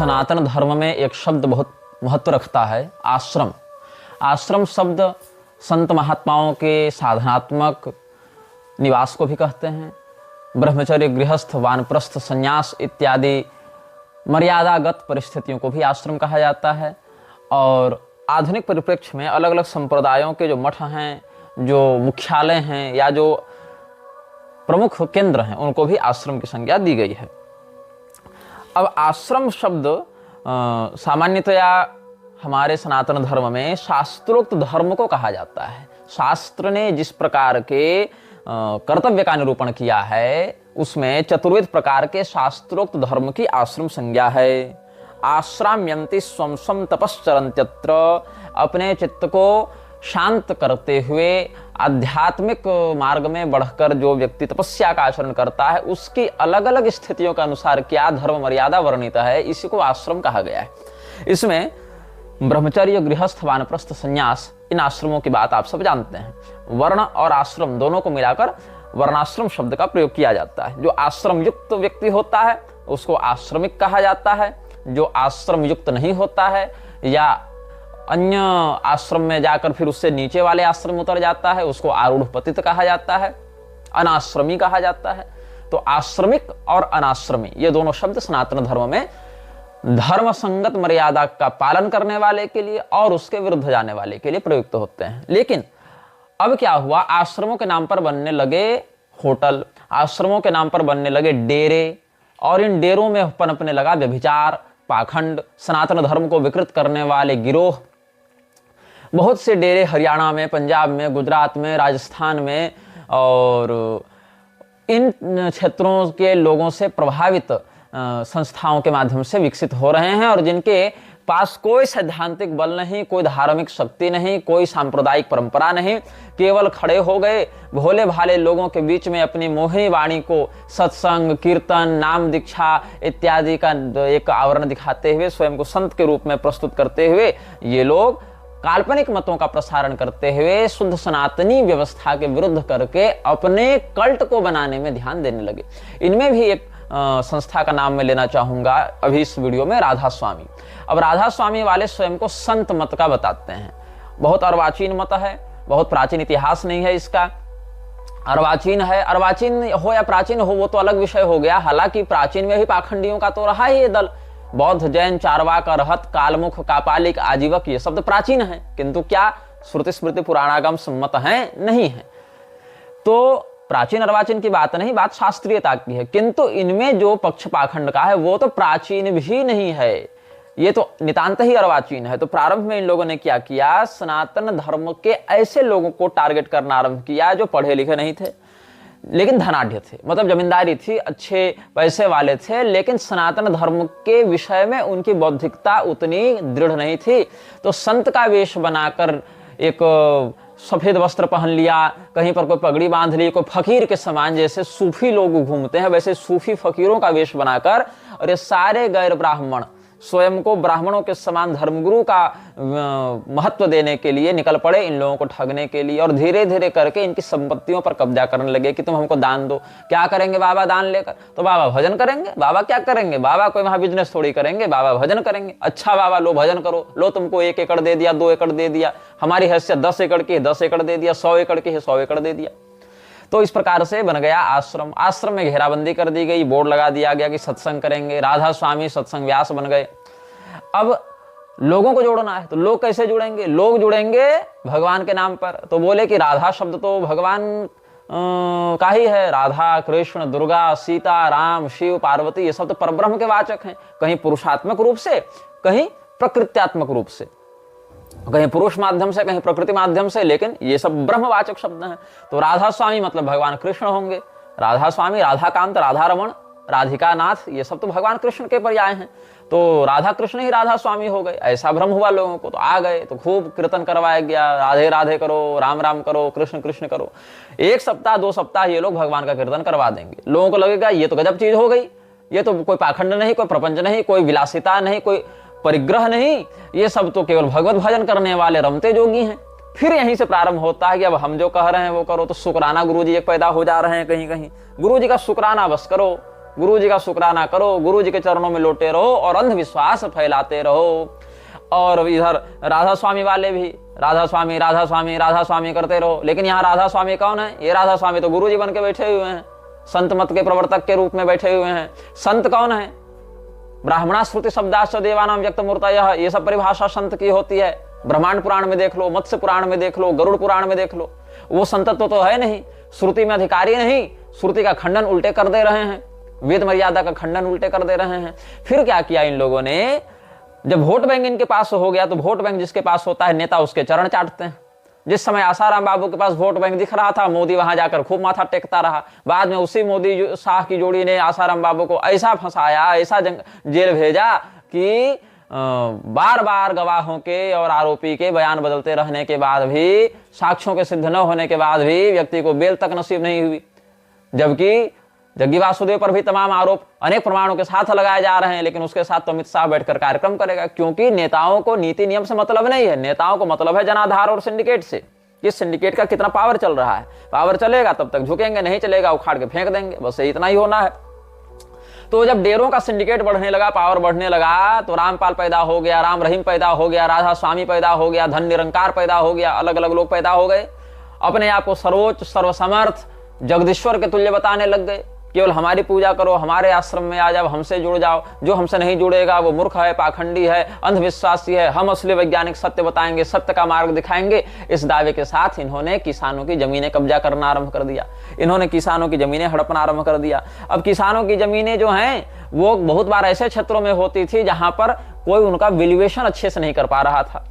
सनातन धर्म में एक शब्द बहुत महत्व रखता है, आश्रम। आश्रम शब्द संत महात्माओं के साधनात्मक निवास को भी कहते हैं। ब्रह्मचर्य, गृहस्थ, वानप्रस्थ, संन्यास इत्यादि मर्यादागत परिस्थितियों को भी आश्रम कहा जाता है। और आधुनिक परिप्रेक्ष्य में अलग अलग संप्रदायों के जो मठ हैं, जो मुख्यालय हैं या जो प्रमुख केंद्र हैं, उनको भी आश्रम की संज्ञा दी गई है। अब आश्रम शब्द सामान्यतया हमारे सनातन धर्म में शास्त्रोक्त धर्म को कहा जाता है। शास्त्र ने जिस प्रकार के कर्तव्य का निरूपण किया है, उसमें चतुर्विध प्रकार के शास्त्रोक्त धर्म की आश्रम संज्ञा है। आश्राम्यन्ति स्वं स्वं तपश्चरन्त्यत्र, अपने चित्त को शांत करते हुए आध्यात्मिक मार्ग में बढ़कर जो व्यक्ति तपस्या का आचरण करता है, उसकी अलग अलग स्थितियों के अनुसार क्या धर्म मर्यादा वर्णित है, इसी को आश्रम कहा गया है। इसमें ब्रह्मचर्य, गृहस्थ, वानप्रस्थ, संन्यास, इन आश्रमों की बात आप सब जानते हैं। वर्ण और आश्रम दोनों को मिलाकर वर्णाश्रम शब्द का प्रयोग किया जाता है। जो आश्रम युक्त व्यक्ति होता है उसको आश्रमिक कहा जाता है। जो आश्रम युक्त नहीं होता है या अन्य आश्रम में जाकर फिर उससे नीचे वाले आश्रम उतर जाता है, उसको आरूढ़ पतित कहा जाता है, अनाश्रमी कहा जाता है। तो आश्रमिक और अनाश्रमी ये दोनों शब्द सनातन धर्म में धर्म संगत मर्यादा का पालन करने वाले के लिए और उसके विरुद्ध जाने वाले के लिए प्रयुक्त होते हैं। लेकिन अब क्या हुआ, आश्रमों के नाम पर बनने लगे होटल, आश्रमों के नाम पर बनने लगे डेरे, और इन डेरों में पनपने लगा व्यभिचार, पाखंड, सनातन धर्म को विकृत करने वाले गिरोह। बहुत से डेरे हरियाणा में, पंजाब में, गुजरात में, राजस्थान में और इन क्षेत्रों के लोगों से प्रभावित संस्थाओं के माध्यम से विकसित हो रहे हैं, और जिनके पास कोई सैद्धांतिक बल नहीं, कोई धार्मिक शक्ति नहीं, कोई सांप्रदायिक परंपरा नहीं, केवल खड़े हो गए भोले भाले लोगों के बीच में अपनी मोहिनी वाणी को सत्संग, कीर्तन, नाम दीक्षा इत्यादि का एक आवरण दिखाते हुए स्वयं को संत के रूप में प्रस्तुत करते हुए ये लोग काल्पनिक मतों का प्रसारण करते हुए शुद्ध सनातनी व्यवस्था के विरुद्ध करके अपने कल्ट को बनाने में ध्यान देने लगे। इनमें भी एक संस्था का नाम मैं लेना चाहूंगा अभी इस वीडियो में, राधा स्वामी। अब राधा स्वामी वाले स्वयं को संत मत का बताते हैं। बहुत अर्वाचीन मत है, बहुत प्राचीन इतिहास नहीं है इसका, अर्वाचीन है। अर्वाचीन हो या प्राचीन हो वो तो अलग विषय हो गया। हालांकि प्राचीन में भी पाखंडियों का तो रहा ही ये दल। बौद्ध, जैन, चारवाक, अरहत, कालमुख, कापालिक, आजीवक ये शब्द प्राचीन है, किंतु क्या श्रुति स्मृति पुराणागम सम्मत हैं? नहीं है। तो प्राचीन अर्वाचीन की बात नहीं, बात शास्त्रीयता की है। किंतु इनमें जो पक्ष पाखंड का है वो तो प्राचीन भी नहीं है, ये तो नितांत ही अर्वाचीन है। तो प्रारंभ में इन लोगों ने क्या किया, सनातन धर्म के ऐसे लोगों को टारगेट करना आरंभ किया जो पढ़े लिखे नहीं थे लेकिन धनाढ्य थे, मतलब जमींदारी थी, अच्छे पैसे वाले थे, लेकिन सनातन धर्म के विषय में उनकी बौद्धिकता उतनी दृढ़ नहीं थी। तो संत का वेश बनाकर एक सफेद वस्त्र पहन लिया, कहीं पर कोई पगड़ी बांध ली, कोई फकीर के समान, जैसे सूफी लोग घूमते हैं वैसे सूफी फकीरों का वेश बनाकर, और ये सारे गैर ब्राह्मण स्वयं को ब्राह्मणों के समान धर्मगुरु का महत्व देने के लिए निकल पड़े, इन लोगों को ठगने के लिए। और धीरे धीरे करके इनकी संपत्तियों पर कब्जा करने लगे कि तुम हमको दान दो। क्या करेंगे बाबा दान लेकर? तो बाबा भजन करेंगे। बाबा क्या करेंगे? बाबा कोई वहां बिजनेस थोड़ी करेंगे, बाबा भजन करेंगे। अच्छा बाबा लो भजन करो, लो तुमको 1 एकड़ दे दिया, 2 एकड़ दे दिया, हमारी हैसियत 10 एकड़ की है 10 एकड़ दे दिया, 100 एकड़ की है 100 एकड़ दे दिया। तो इस प्रकार से बन गया आश्रम। आश्रम में घेराबंदी कर दी गई, बोर्ड लगा दिया गया कि सत्संग करेंगे। राधा स्वामी सत्संग व्यास बन गए। अब लोगों को जोड़ना है तो लोग कैसे जुड़ेंगे? लोग जुड़ेंगे भगवान के नाम पर। तो बोले कि राधा शब्द तो भगवान का ही है। राधा, कृष्ण, दुर्गा, सीता, राम, शिव, पार्वती ये सब तो परब्रह्म के वाचक हैं, कहीं पुरुषात्मक रूप से, कहीं प्रकृत्यात्मक रूप से, कहीं पुरुष माध्यम से, कहीं प्रकृति माध्यम से, लेकिन ये सब ब्रह्मवाचक शब्द हैं। तो राधा स्वामी मतलब भगवान कृष्ण होंगे। राधा स्वामी, राधाकांत, राधा रमण, राधिका नाथ ये सब तो भगवान कृष्ण के पर्याय हैं। तो राधा कृष्ण ही राधा स्वामी हो गए, ऐसा भ्रम हुआ लोगों को। तो आ गए तो खूब कीर्तन करवाया गया, राधे राधे करो, राम राम करो, कृष्ण कृष्ण करो। 1 सप्ताह 2 सप्ताह ये लोग भगवान का कीर्तन करवा देंगे। लोगों को लगेगा ये तो गजब चीज हो गई, ये तो कोई पाखंड नहीं, कोई प्रपंच नहीं, कोई विलासिता नहीं, कोई परिग्रह नहीं, ये सब तो केवल भगवत भजन करने वाले रमते जोगी हैं। फिर यहीं से प्रारंभ होता है कि अब हम जो कह रहे हैं वो करो। तो शुक्राना गुरुजी एक पैदा हो जा रहे हैं कहीं कहीं। गुरुजी का शुक्राना बस करो, गुरु जी का शुक्राना करो, गुरु जी के चरणों में लोटे रहो और अंधविश्वास फैलाते रहो। और इधर राधा स्वामी वाले भी राधा स्वामी राधा स्वामी राधा स्वामी करते रहो, लेकिन यहाँ राधा स्वामी कौन है? ये राधा स्वामी तो गुरु जी बन के बैठे हुए हैं, संत मत के प्रवर्तक के रूप में बैठे हुए हैं। संत कौन है? ब्राह्मणा श्रुति शब्दाश्च देवानां व्यक्त मूर्तयः, ये सब परिभाषा संत की होती है। ब्रह्मांड पुराण में देख लो, मत्स्य पुराण में देख लो, गरुड़ पुराण में देख लो, वो संतत्व तो है नहीं, श्रुति में अधिकारी नहीं, श्रुति का खंडन उल्टे कर दे रहे हैं, वेद मर्यादा का खंडन उल्टे कर दे रहे हैं। फिर क्या किया इन लोगों ने? जब वोट बैंक इनके पास हो गया तो वोट बैंक जिसके पास होता है नेता उसके चरण चाटते हैं। जिस समय आसाराम बाबू के पास वोट बैंक दिख रहा था, मोदी वहां जाकर खूब माथा टेकता रहा। बाद में उसी मोदी शाह की जोड़ी ने आसाराम बाबू को ऐसा फंसाया, ऐसा जेल भेजा कि बार बार गवाहों के और आरोपी के बयान बदलते रहने के बाद भी, साक्ष्यों के सिद्ध न होने के बाद भी व्यक्ति को बेल तक नसीब नहीं हुई। जबकि जग्गी वासुदेव पर भी तमाम आरोप अनेक प्रमाणों के साथ लगाए जा रहे हैं, लेकिन उसके साथ तो अमित शाह बैठकर कार्यक्रम करेगा, क्योंकि नेताओं को नीति नियम से मतलब नहीं है। नेताओं को मतलब है जनाधार और सिंडिकेट से, कि सिंडिकेट का कितना पावर चल रहा है। पावर चलेगा तब तक झुकेंगे, नहीं चलेगा उखाड़ के फेंक देंगे, बस इतना ही होना है। तो जब डेरों का सिंडिकेट बढ़ने लगा, पावर बढ़ने लगा, तो रामपाल पैदा हो गया, राम रहीम पैदा हो गया, राधा स्वामी पैदा हो गया, धन निरंकार पैदा हो गया, अलग अलग लोग पैदा हो गए। अपने आप को सर्वोच्च सर्वसमर्थ जगदीश्वर के तुल्य बताने लग गए। केवल हमारी पूजा करो, हमारे आश्रम में आ जाओ, हमसे जुड़ जाओ, जो हमसे नहीं जुड़ेगा वो मूर्ख है, पाखंडी है, अंधविश्वासी है, हम असली वैज्ञानिक सत्य बताएंगे, सत्य का मार्ग दिखाएंगे। इस दावे के साथ इन्होंने किसानों की जमीनें कब्जा करना आरंभ कर दिया, इन्होंने किसानों की जमीनें हड़पना आरंभ कर दिया। अब किसानों की जमीनें जो हैं वो बहुत बार ऐसे क्षेत्रों में होती थी जहां पर कोई उनका वैल्यूएशन अच्छे से नहीं कर पा रहा था,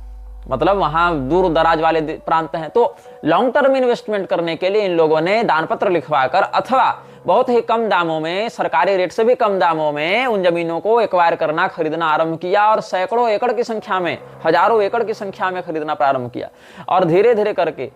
मतलब वहां दूर दराज वाले प्रांत हैं। तो लॉन्ग टर्म इन्वेस्टमेंट करने के लिए इन लोगों ने दान पत्र लिखवाकर अथवा बहुत ही कम दामों में, सरकारी रेट से भी कम दामों में उन जमीनों को एक्वायर करना, खरीदना आरंभ किया और सैकड़ों एकड़ की संख्या में, हजारों एकड़ की संख्या में खरीदना प्रारंभ किया। और धीरे धीरे करके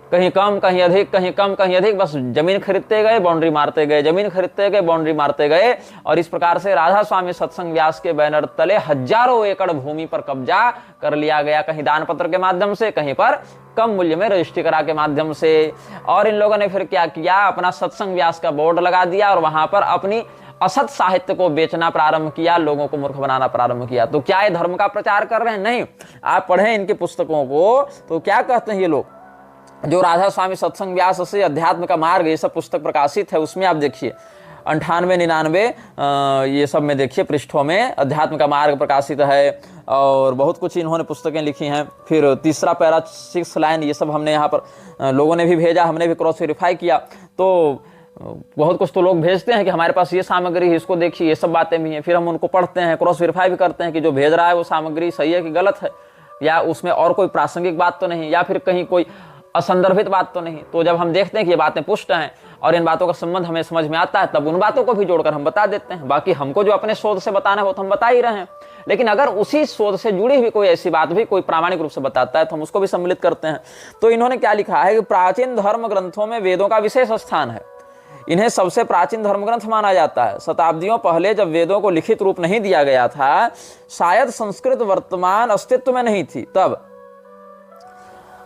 कहीं कम कहीं अधिक, कहीं कम कहीं अधिक, बस जमीन खरीदते गए, बाउंड्री मारते गए, जमीन खरीदते गए, बाउंड्री मारते गए। और इस प्रकार से राधा स्वामी सत्संग व्यास के बैनर तले हजारों एकड़ भूमि पर कब्जा कर लिया गया, कहीं दान पत्र के माध्यम से, कहीं पर कम मूल्य में रजिस्ट्री करा के माध्यम से। और इन लोगों ने फिर क्या किया? अपना सत्संग व्यास का बोर्ड लगा दिया और वहां पर अपनी असत साहित्य को बेचना प्रारंभ किया, लोगों को मूर्ख बनाना प्रारंभ किया। तो क्या ये धर्म का प्रचार कर रहे हैं? नहीं। आप पढ़ें इनकी पुस्तकों को तो क्या कहते हैं ये लोग, जो राधा स्वामी सत्संग व्यास से अध्यात्म का मार्ग ये सब पुस्तक प्रकाशित है, उसमें आप देखिए 98-99 ये सब में देखिए पृष्ठों में अध्यात्म का मार्ग प्रकाशित है और बहुत कुछ इन्होंने पुस्तकें लिखी हैं। फिर तीसरा पैरा 6 लाइन ये सब हमने यहाँ पर लोगों ने भी भेजा, हमने भी क्रॉस वेरीफाई किया। तो बहुत कुछ तो लोग भेजते हैं कि हमारे पास ये सामग्री है, इसको देखिए, ये सब बातें भी हैं। फिर हम उनको पढ़ते हैं, क्रॉस वेरीफाई भी करते हैं कि जो भेज रहा है वो सामग्री सही है कि गलत है, या उसमें और कोई प्रासंगिक बात तो नहीं, या फिर कहीं कोई असंदर्भित बात तो नहीं। तो जब हम देखते हैं कि ये बातें पुष्ट हैं और इन बातों का संबंध हमें समझ में आता है, तब उन बातों को भी जोड़कर हम बता देते हैं। बाकी हमको जो अपने शोध से बताना है वो तो हम बता ही रहे हैं, लेकिन अगर उसी शोध से जुड़ी हुई कोई ऐसी बात भी कोई प्रामाणिक रूप से बताता है तो हम उसको भी सम्मिलित करते हैं। तो इन्होंने क्या लिखा है कि प्राचीन धर्म ग्रंथों में वेदों का विशेष स्थान है, इन्हें सबसे प्राचीन धर्म ग्रंथ माना जाता है। शताब्दियों पहले जब वेदों को लिखित रूप नहीं दिया गया था, शायद संस्कृत वर्तमान अस्तित्व में नहीं थी तब,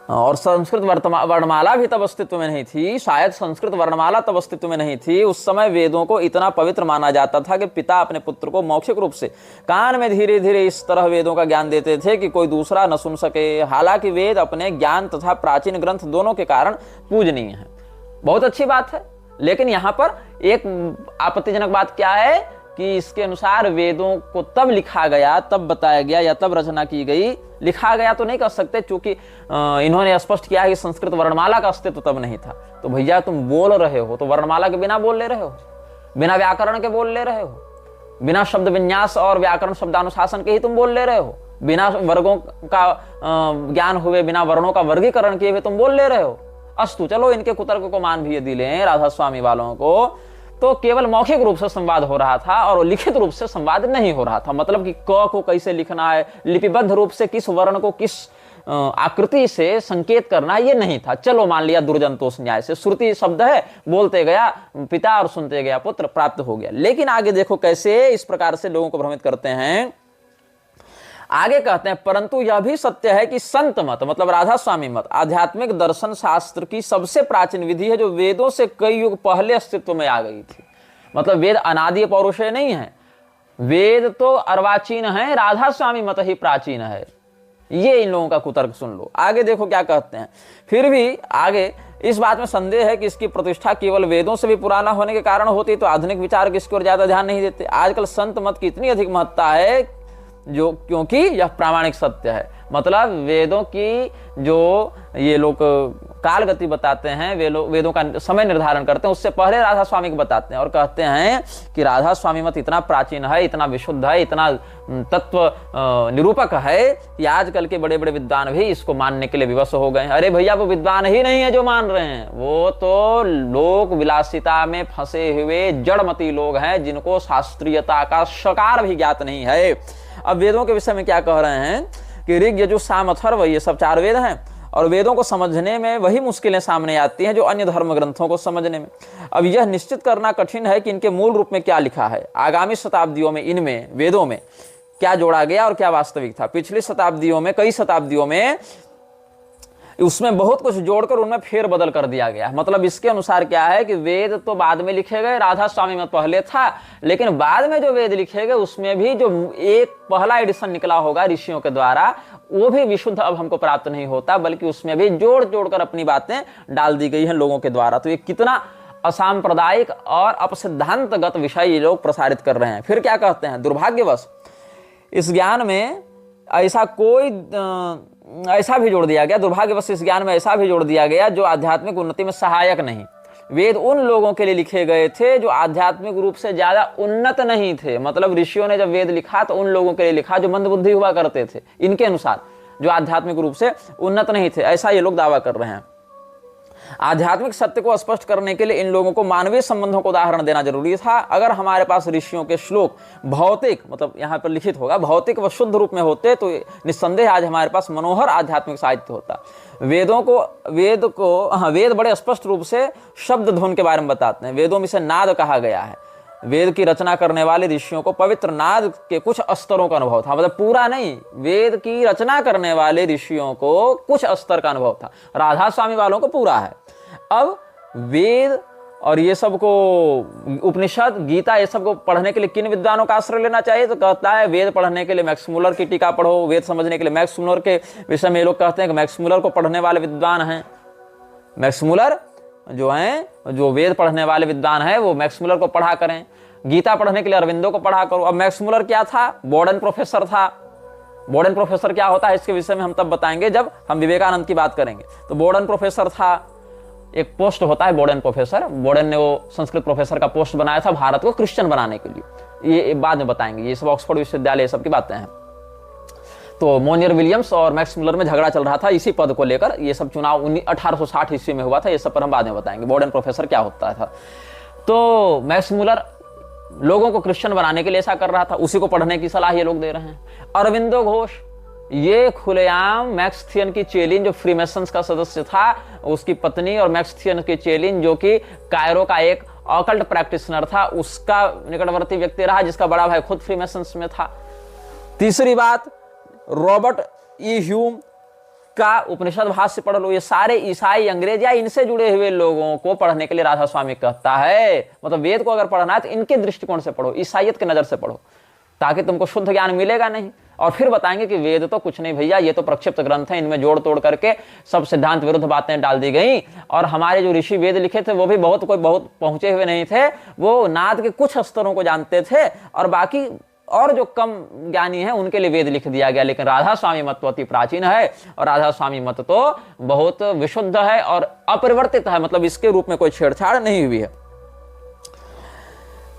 और संस्कृत वर्णमाला भी तब अस्तित्व में नहीं थी, शायद संस्कृत वर्णमाला तब अस्तित्व में नहीं थी। उस समय वेदों को इतना पवित्र माना जाता था कि पिता अपने पुत्र को मौखिक रूप से कान में धीरे धीरे इस तरह वेदों का ज्ञान देते थे कि कोई दूसरा न सुन सके। हालांकि वेद अपने ज्ञान तथा प्राचीन ग्रंथ दोनों के कारण पूजनीय है। बहुत अच्छी बात है, लेकिन यहाँ पर एक आपत्तिजनक बात क्या है कि इसके अनुसार वेदों को तब लिखा गया, तब बताया गया या तब रचना की गई। लिखा गया तो नहीं कह सकते, क्योंकि इन्होंने स्पष्ट किया है कि संस्कृत वर्णमाला का अस्तित्व तब नहीं था। तो भैया तुम बोल रहे हो तो वर्णमाला के बिना बोल ले रहे हो, बिना व्याकरण के बोल ले रहे हो, बिना शब्द विन्यास और व्याकरण शब्दानुशासन के ही तुम बोल ले रहे हो, बिना वर्गों का ज्ञान हुए, बिना वर्णों का वर्गीकरण किए हुए तुम बोल ले रहे हो। अस्तु, चलो इनके कुतर्क को मान भी यदि लें राधा स्वामी वालों को, तो केवल मौखिक रूप से संवाद हो रहा था और लिखित रूप से संवाद नहीं हो रहा था। मतलब कि क को कैसे लिखना है, लिपिबद्ध रूप से किस वर्ण को किस आकृति से संकेत करना, ये नहीं था। चलो मान लिया दुर्जनतोष न्याय से, श्रुति शब्द है, बोलते गया पिता और सुनते गया पुत्र, प्राप्त हो गया। लेकिन आगे देखो कैसे इस प्रकार से लोगों को भ्रमित करते हैं। आगे कहते हैं, परंतु यह भी सत्य है कि संत मत, मतलब राधा स्वामी मत, आध्यात्मिक दर्शन शास्त्र की सबसे प्राचीन विधि है जो वेदों से कई युग पहले अस्तित्व में आ गई थी। मतलब वेद अनादि पौरुषेय नहीं है, वेद तो अर्वाचीन है, राधा स्वामी मत ही प्राचीन है। ये इन लोगों का कुतर्क सुन लो। आगे देखो क्या कहते हैं। फिर भी आगे इस बात में संदेह है कि इसकी प्रतिष्ठा केवल वेदों से भी पुराना होने के कारण होती, तो आधुनिक विचारक इसकी ओर ज्यादा ध्यान नहीं देते। आजकल संत मत की इतनी अधिक महत्ता है जो, क्योंकि यह प्रामाणिक सत्य है। मतलब वेदों की जो ये लोग काल गति बताते हैं, वेदों का समय निर्धारण करते हैं, उससे पहले राधा स्वामी को बताते हैं और कहते हैं कि राधा स्वामी मत इतना प्राचीन है, इतना विशुद्ध है, इतना तत्व निरूपक है कि आजकल के बड़े बड़े विद्वान भी इसको मानने के लिए विवश हो गए हैं। अरे भैया, वो विद्वान ही नहीं है जो मान रहे हैं, वो तो लोक विलासिता में फंसे हुए जड़मती लोग हैं जिनको शास्त्रीयता का शकार भी ज्ञात नहीं है। अब वेदों के विषय में क्या कह रहे हैं कि ऋग, यजुः, साम, अथर्व ये सब 4 वेद हैं और वेदों को समझने में वही मुश्किलें सामने आती हैं जो अन्य धर्म ग्रंथों को समझने में। अब यह निश्चित करना कठिन है कि इनके मूल रूप में क्या लिखा है, आगामी शताब्दियों में इनमें वेदों में क्या जोड़ा गया और क्या वास्तविक था। पिछली शताब्दियों में, कई शताब्दियों में उसमें बहुत कुछ जोड़कर उनमें फेर बदल कर दिया गया। मतलब इसके अनुसार क्या है कि वेद तो बाद में लिखे गए, राधा स्वामी मत पहले था, लेकिन बाद में जो वेद लिखे गए उसमें भी जो एक पहला एडिशन निकला होगा ऋषियों के द्वारा, वो भी विशुद्ध अब हमको प्राप्त नहीं होता, बल्कि उसमें भी जोड़ जोड़कर अपनी बातें डाल दी गई हैं लोगों के द्वारा। तो ये कितना असांप्रदायिक और अपसिद्धांतगत विषय ये लोग प्रसारित कर रहे हैं। फिर क्या कहते हैं, दुर्भाग्यवश इस ज्ञान में ऐसा भी जोड़ दिया गया, दुर्भाग्यवश इस ज्ञान में ऐसा भी जोड़ दिया गया जो आध्यात्मिक उन्नति में सहायक नहीं। वेद उन लोगों के लिए लिखे गए थे जो आध्यात्मिक रूप से ज्यादा उन्नत नहीं थे। मतलब ऋषियों ने जब वेद लिखा तो उन लोगों के लिए लिखा जो मंदबुद्धि हुआ करते थे, इनके अनुसार, जो आध्यात्मिक रूप से उन्नत नहीं थे, ऐसा ये लोग दावा कर रहे हैं। आध्यात्मिक सत्य को स्पष्ट करने के लिए इन लोगों को मानवीय संबंधों को उदाहरण देना जरूरी था। अगर हमारे पास ऋषियों के श्लोक भौतिक, मतलब यहाँ पर लिखित होगा, भौतिक व शुद्ध रूप में होते तो निस्संदेह आज हमारे पास मनोहर आध्यात्मिक साहित्य होता। वेद बड़े स्पष्ट रूप से शब्द धुन के बारे में बताते हैं। वेदों में इसे नाद कहा गया है। वेद की रचना करने वाले ऋषियों को पवित्र नाद के कुछ स्तरों का अनुभव था। मतलब पूरा नहीं, वेद की रचना करने वाले ऋषियों को कुछ स्तर का अनुभव था, राधा स्वामी वालों को पूरा है। अब वेद और ये सब को, उपनिषद, गीता, ये सब को पढ़ने के लिए किन विद्वानों का आश्रय लेना चाहिए? तो कहता है वेद पढ़ने के लिए मैक्स मुलर की टीका पढ़ो, वेद समझने के लिए मैक्स मुलर के विषय में ये लोग कहते हैं कि मैक्स मुलर को पढ़ने वाले विद्वान हैं। मैक्स मुलर जो हैं, जो वेद पढ़ने वाले विद्वान हैं, वो मैक्स मुलर को पढ़ा करें। गीता पढ़ने के लिए अरविंदो को पढ़ा करो। अब मैक्स मुलर क्या था? बोर्डन प्रोफेसर था। बोर्डन प्रोफेसर क्या होता है इसके विषय में हम तब बताएंगे जब हम विवेकानंद की बात करेंगे। तो बोर्डन प्रोफेसर था, एक पोस्ट होता है बोर्डन प्रोफेसर। बोर्डन ने वो संस्कृत प्रोफेसर का पोस्ट बनाया था भारत को क्रिश्चियन बनाने के लिए। ये बाद में बताएंगे, ये सब ऑक्सफोर्ड विश्वविद्यालय सब की बातें हैं। तो मोनियर विलियम्स और मैक्स मुलर में झगड़ा चल रहा था इसी पद को लेकर। ये सब चुनाव 1860 ईस्वी में हुआ था। ये सब पर हम बाद में बताएंगे बोर्डन प्रोफेसर क्या होता था। तो मैक्स मुलर लोगों को क्रिश्चियन बनाने के लिए ऐसा कर रहा था, उसी को पढ़ने की सलाह ये लोग दे रहे हैं। अरविंदो घोष ये खुलेआम मैक्स थियन की चेलिन, जो फ्रीमेसन्स का सदस्य था, उसकी पत्नी, और मैक्स थियन की चेलिन जो कि कायरो का एक ऑकल्ट प्रैक्टिशनर था, उसका निकटवर्ती व्यक्ति रहा, जिसका बड़ा भाई खुद फ्रीमेसन्स में था। तीसरी बात, रॉबर्ट ई ह्यूम का उपनिषद भाष्य पढ़ लो। ये सारे ईसाई, अंग्रेज या इनसे जुड़े हुए लोगों को पढ़ने के लिए राधा स्वामी कहता है। मतलब वेद को अगर पढ़ना है तो इनके दृष्टिकोण से पढ़ो, ईसाइयत की नजर से पढ़ो, ताकि तुमको शुद्ध ज्ञान मिलेगा नहीं। और फिर बताएंगे कि वेद तो कुछ नहीं भैया, ये तो प्रक्षिप्त ग्रंथ है, इनमें जोड़ तोड़ करके सब सिद्धांत विरुद्ध बातें डाल दी गई। और हमारे जो ऋषि वेद लिखे थे वो भी बहुत पहुंचे हुए नहीं थे, वो नाद के कुछ स्तरों को जानते थे, और बाकी और जो कम ज्ञानी है उनके लिए वेद लिख दिया गया। लेकिन राधा स्वामी मत तो अति प्राचीन है, और राधा स्वामी मत तो बहुत विशुद्ध है और अपरिवर्तित है। मतलब इसके रूप में कोई छेड़छाड़ नहीं हुई है।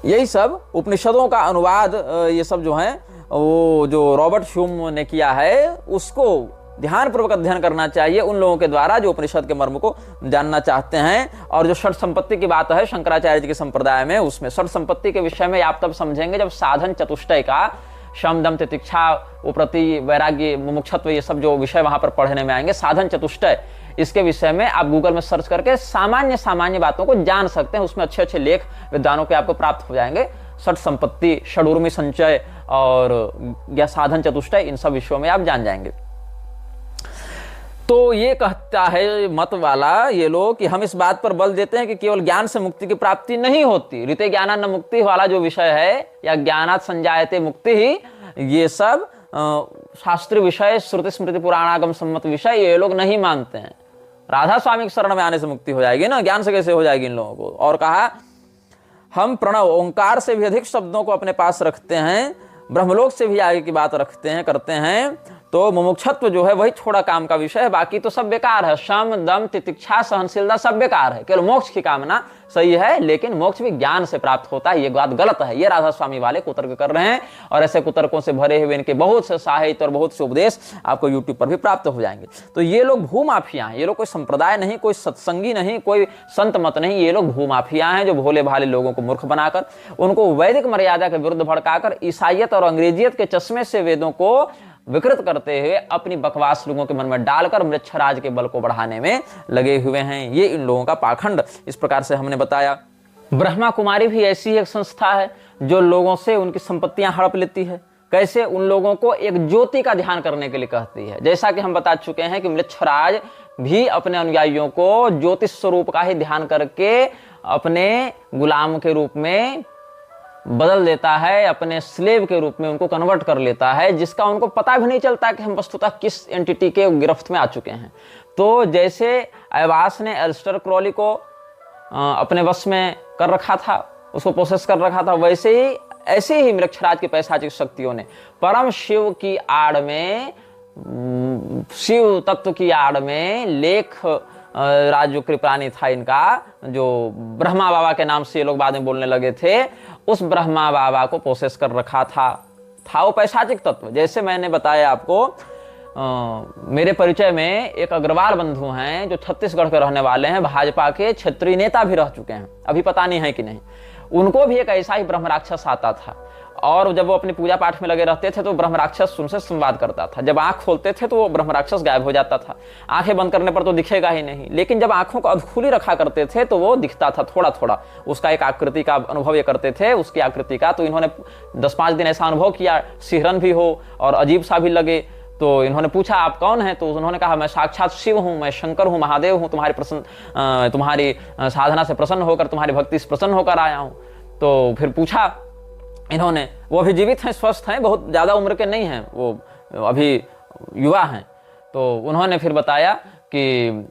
यही सब उपनिषदों का अनुवाद, ये सब जो है वो जो रॉबर्ट ह्यूम ने किया है, उसको ध्यानपूर्वक अध्ययन करना चाहिए उन लोगों के द्वारा जो उपनिषद के मर्म को जानना चाहते हैं। और जो षट संपत्ति की बात है शंकराचार्य जी के संप्रदाय में, उसमें षट संपत्ति के विषय में आप तब समझेंगे जब साधन चतुष्टय का, शम दम तितिक्षा उप्रति वैराग्य मुमुक्षत्व, ये सब जो विषय वहां पर पढ़ने में आएंगे, साधन चतुष्टय, इसके विषय में आप गूगल में सर्च करके सामान्य बातों को जान सकते हैं। उसमें अच्छे अच्छे लेख विद्वानों के आपको प्राप्त हो जाएंगे। षट संपत्ति, षडूर्मी संचय और या साधन चतुष्टय, इन सब विषयों में आप जान जाएंगे। तो ये कहता है मत वाला ये लोग कि हम इस बात पर बल देते हैं कि केवल ज्ञान से मुक्ति की प्राप्ति नहीं होती। ऋते ज्ञानान न मुक्ति वाला जो विषय है, या ज्ञानात् संजायते मुक्ति ही, ये सब शास्त्रीय विषय, श्रुति स्मृति पुराणागम सम्मत विषय ये लोग नहीं मानते हैं। राधा स्वामी की शरण में आने से मुक्ति हो जाएगी ना, ज्ञान से कैसे हो जाएगी इन लोगों को। और कहा हम प्रणव ओंकार से भी अधिक शब्दों को अपने पास रखते हैं, ब्रह्मलोक से भी आगे की बात रखते हैं, करते हैं। तो मुमुक्षत्व जो है वही थोड़ा काम का विषय है, बाकी तो सब बेकार है। शम दम तितिक्षा सहनशीलता सब बेकार है, केवल मोक्ष की कामना सही है, लेकिन मोक्ष भी ज्ञान से प्राप्त होता है, ये बात गलत है। ये राधा स्वामी वाले कुतर्क कर रहे हैं, और ऐसे कुतर्कों से भरे हुए इनके बहुत से साहित्य और बहुत से उपदेश आपको यूट्यूब पर भी प्राप्त हो जाएंगे। तो ये लोग भूमाफिया हैं, ये लोग कोई संप्रदाय नहीं, कोई सत्संगी नहीं, कोई संत मत नहीं, ये लोग भूमाफिया हैं जो भोले भाले लोगों को मूर्ख बनाकर, उनको वैदिक मर्यादा के विरुद्ध भड़काकर ईसाइयत और अंग्रेजियत के चश्मे से वेदों को विकृत करते हुए अपनी बकवास लोगों के मन में डालकर मृच्छराज के बल को बढ़ाने में लगे हुए हैं। ये इन लोगों का पाखंड इस प्रकार से हमने बताया। ब्रह्मा कुमारी भी ऐसी एक संस्था है जो लोगों से उनकी संपत्तियां हड़प लेती है। कैसे? उन लोगों को एक ज्योति का ध्यान करने के लिए कहती है। जैसा कि हम बता चुके हैं कि मृच्छराज भी अपने अनुयायियों को ज्योतिष स्वरूप का ही ध्यान करके अपने गुलाम के रूप में बदल देता है, अपने स्लेव के रूप में उनको कन्वर्ट कर लेता है, जिसका उनको पता भी नहीं चलता कि हम वस्तुतः किस एंटिटी के गिरफ्त में आ चुके हैं। तो जैसे ऐवास ने एलिस्टर क्रॉली को अपने वश में कर रखा था, उसको प्रोसेस कर रखा था, वैसे ही ऐसे ही मृक्षराज की पैशाचिक शक्तियों ने परम शिव की आड़ में, शिव तत्व की आड़ में लेख राज जो कृपाणी था इनका, जो ब्रह्मा बाबा के नाम से ये लोग बाद में बोलने लगे थे, उस ब्रह्मा बाबा को प्रोसेस कर रखा था वो पैशाचिक तत्व। जैसे मैंने बताया आपको, मेरे परिचय में एक अग्रवाल बंधु हैं जो छत्तीसगढ़ के रहने वाले हैं, भाजपा के क्षेत्रीय नेता भी रह चुके हैं, अभी पता नहीं है कि नहीं। उनको भी एक ऐसा ही ब्रह्म राक्षस आता था, और जब वो अपनी पूजा पाठ में लगे रहते थे तो ब्रह्म राक्षस उनसे संवाद करता था। जब आंख खोलते थे तो वो ब्रह्म राक्षस गायब हो जाता था, आंखें बंद करने पर तो दिखेगा ही नहीं, लेकिन जब आंखों को अधखुली रखा करते थे तो वो दिखता था थोड़ा थोड़ा, उसका एक आकृति का अनुभव ये करते थे, उसकी आकृति का। तो इन्होंने 10-5 दिन ऐसा अनुभव किया, सिहरन भी हो और अजीब सा भी लगे। तो इन्होंने पूछा आप कौन हैं? तो उन्होंने कहा मैं साक्षात शिव हूँ, मैं शंकर हूँ, महादेव हूँ, तुम्हारी साधना से प्रसन्न होकर, तुम्हारी भक्ति से प्रसन्न होकर आया हूँ। तो फिर पूछा इन्होंने, वो अभी जीवित हैं, स्वस्थ हैं, बहुत ज़्यादा उम्र के नहीं हैं, वो अभी युवा हैं। तो उन्होंने फिर बताया कि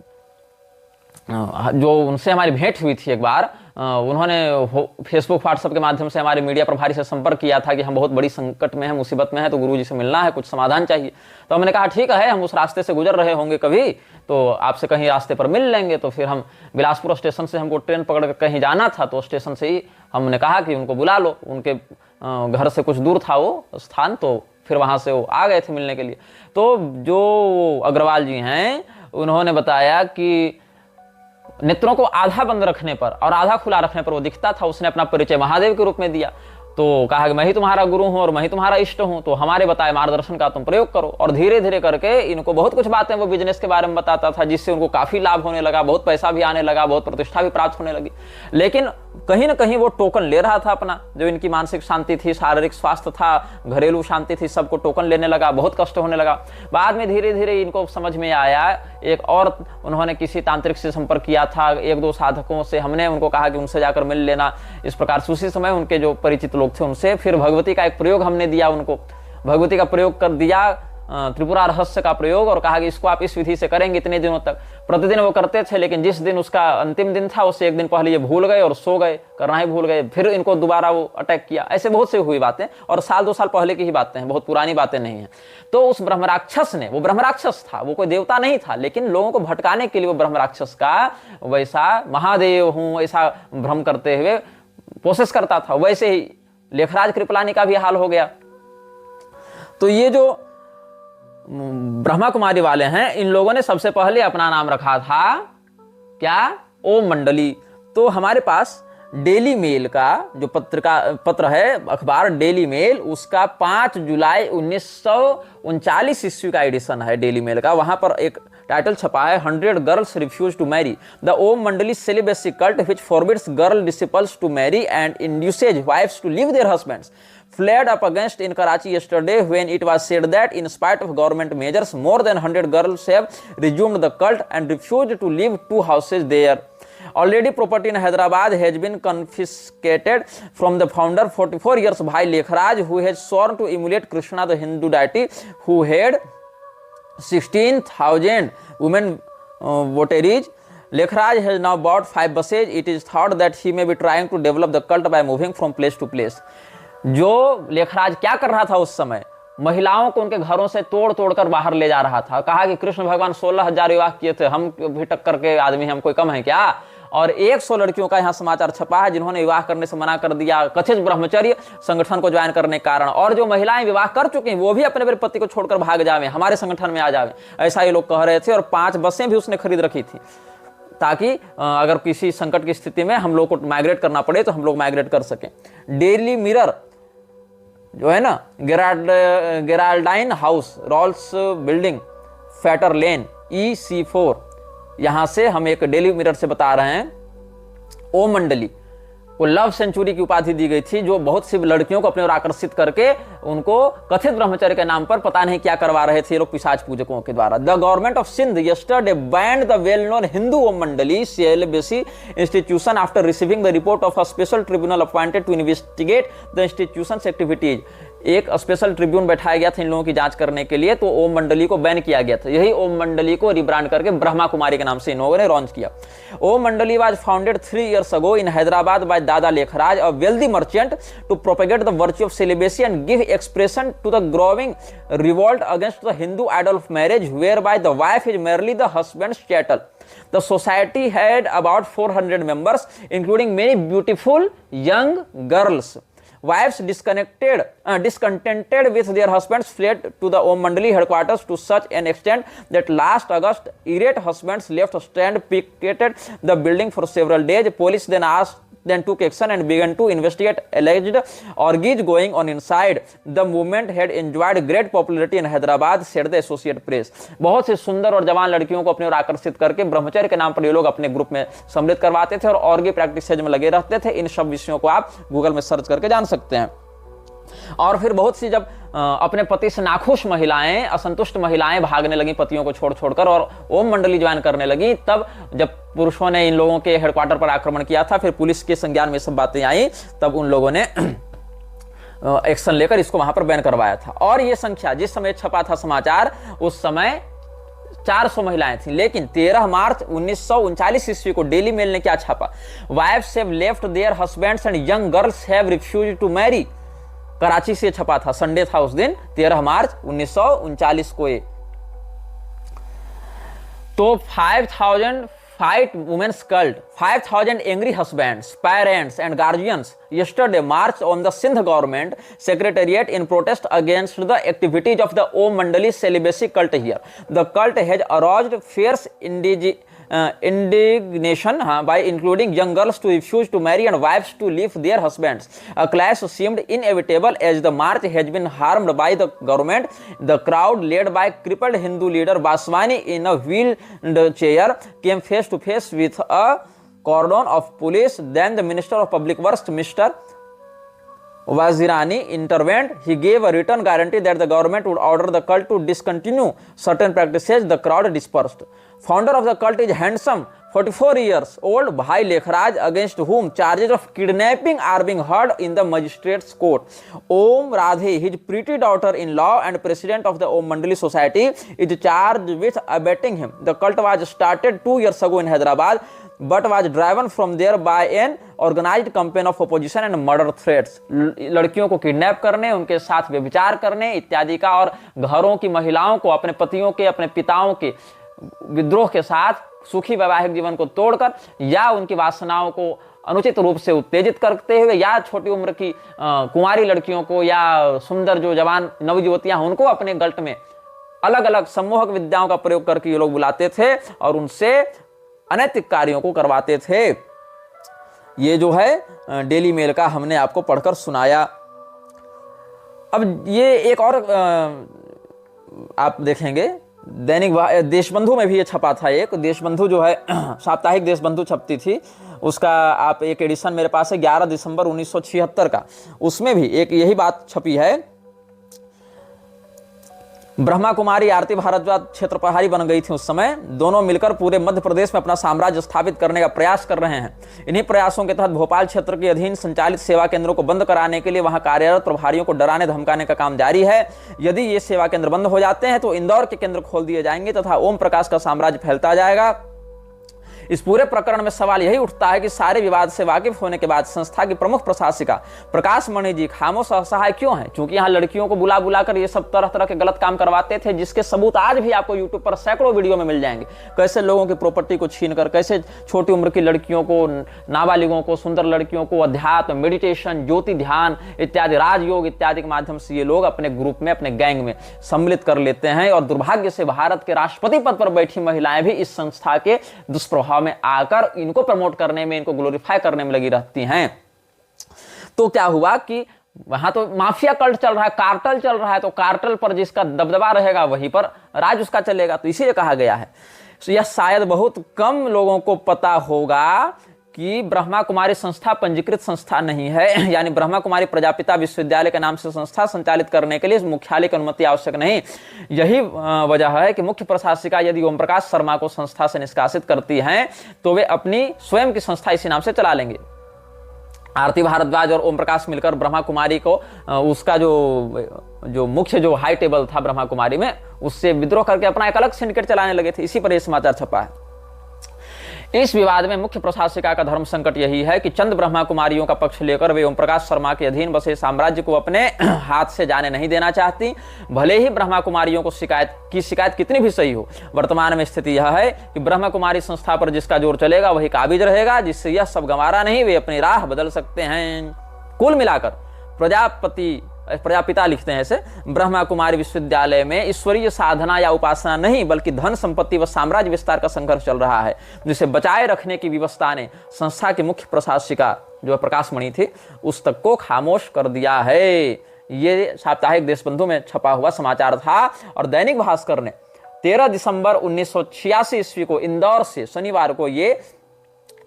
जो उनसे हमारी भेंट हुई थी एक बार, उन्होंने फेसबुक व्हाट्सएप के माध्यम से हमारे मीडिया प्रभारी से संपर्क किया था कि हम बहुत बड़ी संकट में हैं, मुसीबत में हैं, तो गुरुजी से मिलना है, कुछ समाधान चाहिए। तो हमने कहा ठीक है, हम उस रास्ते से गुजर रहे होंगे कभी, तो आपसे कहीं रास्ते पर मिल लेंगे। तो फिर हम बिलासपुर स्टेशन से, हमको ट्रेन पकड़ कर कहीं जाना था, तो स्टेशन से ही हमने कहा कि उनको बुला लो। उनके घर से कुछ दूर था वो स्थान, तो फिर वहाँ से वो आ गए थे मिलने के लिए। तो जो अग्रवाल जी हैं उन्होंने बताया कि नेत्रों को आधा बंद रखने पर और आधा खुला रखने पर वो दिखता था। उसने अपना परिचय महादेव के रूप में दिया, तो कहा कि मैं ही तुम्हारा गुरु हूं और मैं ही तुम्हारा इष्ट हूं, तो हमारे बताए मार्गदर्शन का तुम प्रयोग करो। और धीरे धीरे करके इनको बहुत कुछ बातें वो बिजनेस के बारे में बताता था, जिससे उनको काफी लाभ होने लगा, बहुत पैसा भी आने लगा, बहुत प्रतिष्ठा भी प्राप्त होने लगी। लेकिन कहीं ना कहीं वो टोकन ले रहा था अपना, जो इनकी मानसिक शांति थी, शारीरिक स्वास्थ्य था, घरेलू शांति थी, सबको टोकन लेने लगा, बहुत कष्ट होने लगा। बाद में धीरे धीरे इनको समझ में आया, एक और उन्होंने किसी तांत्रिक से संपर्क किया था, 1-2 साधकों से, हमने उनको कहा कि उनसे जाकर मिल लेना। इस प्रकार से उसी समय उनके जो परिचित लोग थे उनसे फिर भगवती का एक प्रयोग हमने दिया उनको, भगवती का प्रयोग कर दिया, त्रिपुरा रहस्य का प्रयोग, और कहा कि इसको आप इस विधि से करेंगे इतने दिनों तक। प्रतिदिन वो करते थे, लेकिन जिस दिन उसका अंतिम दिन था उससे 1 दिन पहले ये भूल गए और सो गए, करना ही भूल गए। फिर इनको दोबारा वो अटैक किया। ऐसे बहुत से हुई बातें, और 1-2 साल पहले की ही बातें हैं, बहुत पुरानी बातें नहीं हैं। तो उस ब्रह्मराक्षस ने, वो ब्रह्मराक्षस था, वो कोई देवता नहीं था, लेकिन लोगों को भटकाने के लिए वो ब्रह्मराक्षस का वैसा महादेव हूँ ऐसा भ्रम करते हुए प्रोसेस करता था। वैसे ही लेखराज कृपलानी का भी हाल हो गया। तो ये जो ब्रह्मा कुमारी वाले हैं, इन लोगों ने सबसे पहले अपना नाम रखा था क्या? ओम मंडली। तो हमारे पास डेली मेल का जो पत्र है, अखबार डेली मेल, उसका 5 जुलाई 1939 ईस्वी का एडिशन है डेली मेल का। वहां पर एक टाइटल छपा है, 100 girls refuse to marry, the Om Mandali celibacy cult which forbids girl disciples to marry and induces wives to leave their husbands. flared up against in Karachi yesterday when it was said that in spite of government measures, more than 100 girls have resumed the cult and refused to leave two houses there. Already property in Hyderabad has been confiscated from the founder, 44 years Bhai Lekhraj, who has sworn to emulate Krishna, the Hindu deity, who had 16,000 women votaries. Lekhraj has now bought 5 buses. It is thought that he may be trying to develop the cult by moving from place to place. जो लेखराज क्या कर रहा था उस समय, महिलाओं को उनके घरों से तोड़ तोड़ कर बाहर ले जा रहा था। कहा कि कृष्ण भगवान 16,000 विवाह किए थे, हम भी टक्कर के आदमी हैं, हम कोई कम है क्या? और 100 लड़कियों का यहाँ समाचार छपा है जिन्होंने विवाह करने से मना कर दिया कथित ब्रह्मचर्य संगठन को ज्वाइन करने के कारण। और जो महिलाएं विवाह कर चुकी हैं वो भी अपने पति को छोड़कर भाग जावे, हमारे संगठन में आ जावे, ऐसा ये लोग कह रहे थे। और 5 बसें भी उसने खरीद रखी थी ताकि अगर किसी संकट की स्थिति में हम लोग को माइग्रेट करना पड़े तो हम लोग माइग्रेट कर सकें। डेली मिरर जो है ना, गेराल्डाइन हाउस, रॉल्स बिल्डिंग, फैटर लेन, EC4, यहां से हम एक डेली मिरर से बता रहे हैं, ओम मंडली को लव सेंचुरी की उपाधि दी गई थी, जो बहुत सी लड़कियों को अपने ओर आकर्षित करके उनको कथित ब्रह्मचर्य के नाम पर पता नहीं क्या करवा रहे थे लोग पिशाच पूजकों के द्वारा। The government of Sindh yesterday banned the well known Hindu Om Mandali CLBC institution after receiving the report of a special tribunal appointed to investigate the institution's activities. एक स्पेशल ट्रिब्यून बैठाया गया था इन लोगों की जांच करने के लिए, तो ओम मंडली को बैन किया गया था। यही ओम मंडली को रिब्रांड करके ब्रह्मा कुमारी के नाम से इन लोगों ने लॉन्च किया। ओम मंडली was founded 3 years ago in Hyderabad by Dada Lekhraj, a wealthy merchant, to propagate the virtue of celibacy and give expression to the growing revolt against the Hindu idol of marriage, whereby the wife is merely the husband's chattel. The society had about 400 members, including many beautiful young girls. Wives discontented with their husbands fled to the Om Mandali headquarters to such an extent that last August, irate husbands left stand picketed the building for several days. Police then took action and began to investigate alleged orgies going on inside. The movement had enjoyed great popularity in Hyderabad, said the Associated Press. बहुत से सुंदर और जवान लड़कियों को अपने ओर आकर्षित करके ब्रह्मचर्य के नाम पर ये लोग अपने ग्रुप में सम्मिलित करवाते थे और ऑर्गी प्रैक्टिसेज में लगे रहते थे। इन सब विषयों को आप गूगल में सर्च करके जान सकते हैं। और फिर बहुत सी जब अपने पति से नाखुश महिलाएं, असंतुष्ट महिलाएं भागने लगी पतियों को छोड़ छोड़कर और ओम मंडली ज्वाइन करने लगी, तब जब पुरुषों ने इन लोगों के हेडक्वार्टर पर आक्रमण किया था, फिर पुलिस के संज्ञान में सब बातें आई, तब उन लोगों ने एक्शन लेकर इसको वहां पर बैन करवाया था। और ये संख्या जिस समय छपा था समाचार, उस समय 400 महिलाएं थी। लेकिन 13 मार्च 1939 ईस्वी को डेली मेल ने क्या छापा? Wives have left their husbands and young girls have refused to marry. Karachi से छपा था, संडे था उस दिन, 13 मार्च 1939 को ये। तो 5000 fight women's cult, 5000 angry husbands, parents and guardians yesterday marched on the Sindh government secretariat in protest against the activities of the Om Mandali celibacy cult here. The cult has aroused fierce indignation by including young girls to refuse to marry and wives to leave their husbands. A clash seemed inevitable as the march has been harmed by the government. The crowd, led by crippled Hindu leader Baswani in a wheelchair, came face to face with a cordon of police. Then the Minister of Public Works, Mr. Wazirani, intervened. He gave a written guarantee that the government would order the cult to discontinue certain practices. The crowd dispersed. Founder of the cult is handsome 44 years old Bhai Lekhraj, against whom charges of kidnapping are being heard in the magistrate's court. Om Radhe, his pretty daughter-in-law and president of the Om Mandali Society, is charged with abetting him. The cult was started 2 years ago in Hyderabad, but was driven from there by an organized campaign of opposition and murder threats. लड़कियों को kidnap करने, उनके साथ व्यभिचार करने इत्यादि का, और घरों की महिलाओं को अपने पतियों के, अपने पिताओं के विद्रोह के साथ सुखी वैवाहिक जीवन को तोड़कर या उनकी वासनाओं को अनुचित रूप से उत्तेजित करते हुए, या छोटी उम्र की कुंवारी लड़कियों को या सुंदर जो जवान नवयुवतियां उनको अपने गल्ट में अलग अलग सम्मोहक विद्याओं का प्रयोग करके ये लोग बुलाते थे और उनसे अनैतिक कार्यों को करवाते थे। ये जो है डेली मेल का हमने आपको पढ़कर सुनाया। अब ये एक और आप देखेंगे दैनिक देशबंधु में भी ये छपा था। एक देशबंधु जो है साप्ताहिक देशबंधु छपती थी, उसका आप एक एडिशन मेरे पास है 11 दिसंबर 1976 का, उसमें भी एक यही बात छपी है। ब्रह्मा कुमारी आरती भारद्वाज क्षेत्र प्रभारी बन गई थी उस समय। दोनों मिलकर पूरे मध्य प्रदेश में अपना साम्राज्य स्थापित करने का प्रयास कर रहे हैं। इन्हीं प्रयासों के तहत भोपाल क्षेत्र के अधीन संचालित सेवा केंद्रों को बंद कराने के लिए वहां कार्यरत प्रभारियों को डराने धमकाने का काम जारी है। यदि ये सेवा केंद्र बंद हो जाते हैं तो इंदौर के केंद्र खोल दिए जाएंगे तथा ओम प्रकाश का साम्राज्य फैलता जाएगा। इस पूरे प्रकरण में सवाल यही उठता है कि सारे विवाद से वाकिफ होने के बाद संस्था की प्रमुख प्रशासिका प्रकाश मणि जी खामोश असहाय क्यों है? क्योंकि यहाँ लड़कियों को बुला बुलाकर ये सब तरह तरह के गलत काम करवाते थे, जिसके सबूत आज भी आपको यूट्यूब पर सैकड़ों वीडियो में मिल जाएंगे। कैसे लोगों की प्रॉपर्टी को छीनकर, कैसे छोटी उम्र की लड़कियों को, नाबालिगों को, सुंदर लड़कियों को अध्यात्म, मेडिटेशन, ज्योति ध्यान इत्यादि, राजयोग इत्यादि के माध्यम से ये लोग अपने ग्रुप में, अपने गैंग में सम्मिलित कर लेते हैं। और दुर्भाग्य से भारत के राष्ट्रपति पद पर बैठी महिलाएं भी इस संस्था के दुष्प्रभाव में आकर इनको प्रमोट करने में, इनको ग्लोरीफाई करने में लगी रहती हैं। तो क्या हुआ कि वहां तो माफिया कल्ट चल रहा है, कार्टल चल रहा है, तो कार्टल पर जिसका दबदबा रहेगा वहीं पर राज उसका चलेगा। तो इसीलिए कहा गया है, यह शायद बहुत कम लोगों को पता होगा कि ब्रह्मा कुमारी संस्था पंजीकृत संस्था नहीं है, यानी ब्रह्मा कुमारी प्रजापिता विश्वविद्यालय के नाम से संस्था संचालित करने के लिए मुख्यालय की अनुमति आवश्यक नहीं। यही वजह है कि मुख्य प्रशासिका यदि ओम प्रकाश शर्मा को संस्था से निष्कासित करती हैं तो वे अपनी स्वयं की संस्था इसी नाम से चला लेंगे। आरती भारद्वाज और ओम प्रकाश मिलकर ब्रह्मा कुमारी को उसका जो मुख्य जो हाई टेबल था ब्रह्मा कुमारी में, उससे विद्रोह करके अपना एक अलग सिंडिकेट चलाने लगे थे। इसी पर यह समाचार छपा है। इस विवाद में मुख्य प्रशासिका का धर्म संकट यही है कि चंद ब्रह्मा कुमारियों का पक्ष लेकर वे ओम प्रकाश शर्मा के अधीन बसे साम्राज्य को अपने हाथ से जाने नहीं देना चाहती। भले ही ब्रह्मा कुमारियों को शिकायत कितनी भी सही हो, वर्तमान में स्थिति यह है कि ब्रह्मा कुमारी संस्था पर जिसका जोर चलेगा वही काबिज रहेगा, जिससे यह सब गंवारा नहीं, वे अपनी राह बदल सकते हैं। कुल मिलाकर प्रजापिता लिखते हैं ऐसे, ब्रह्मा कुमारी विश्वविद्यालय में ईश्वरीय साधना या उपासना नहीं बल्कि धन संपत्ति व साम्राज्य विस्तार का संघर्ष चल रहा है, जिसे बचाए रखने की व्यवस्था ने संस्था की मुख्य प्रशासिका जो प्रकाश मणि थी उस तक को खामोश कर दिया है। ये साप्ताहिक देशबंधु में छपा हुआ समाचार था। और दैनिक भास्कर ने 13 दिसंबर 1986 ईस्वी को इंदौर से शनिवार को ये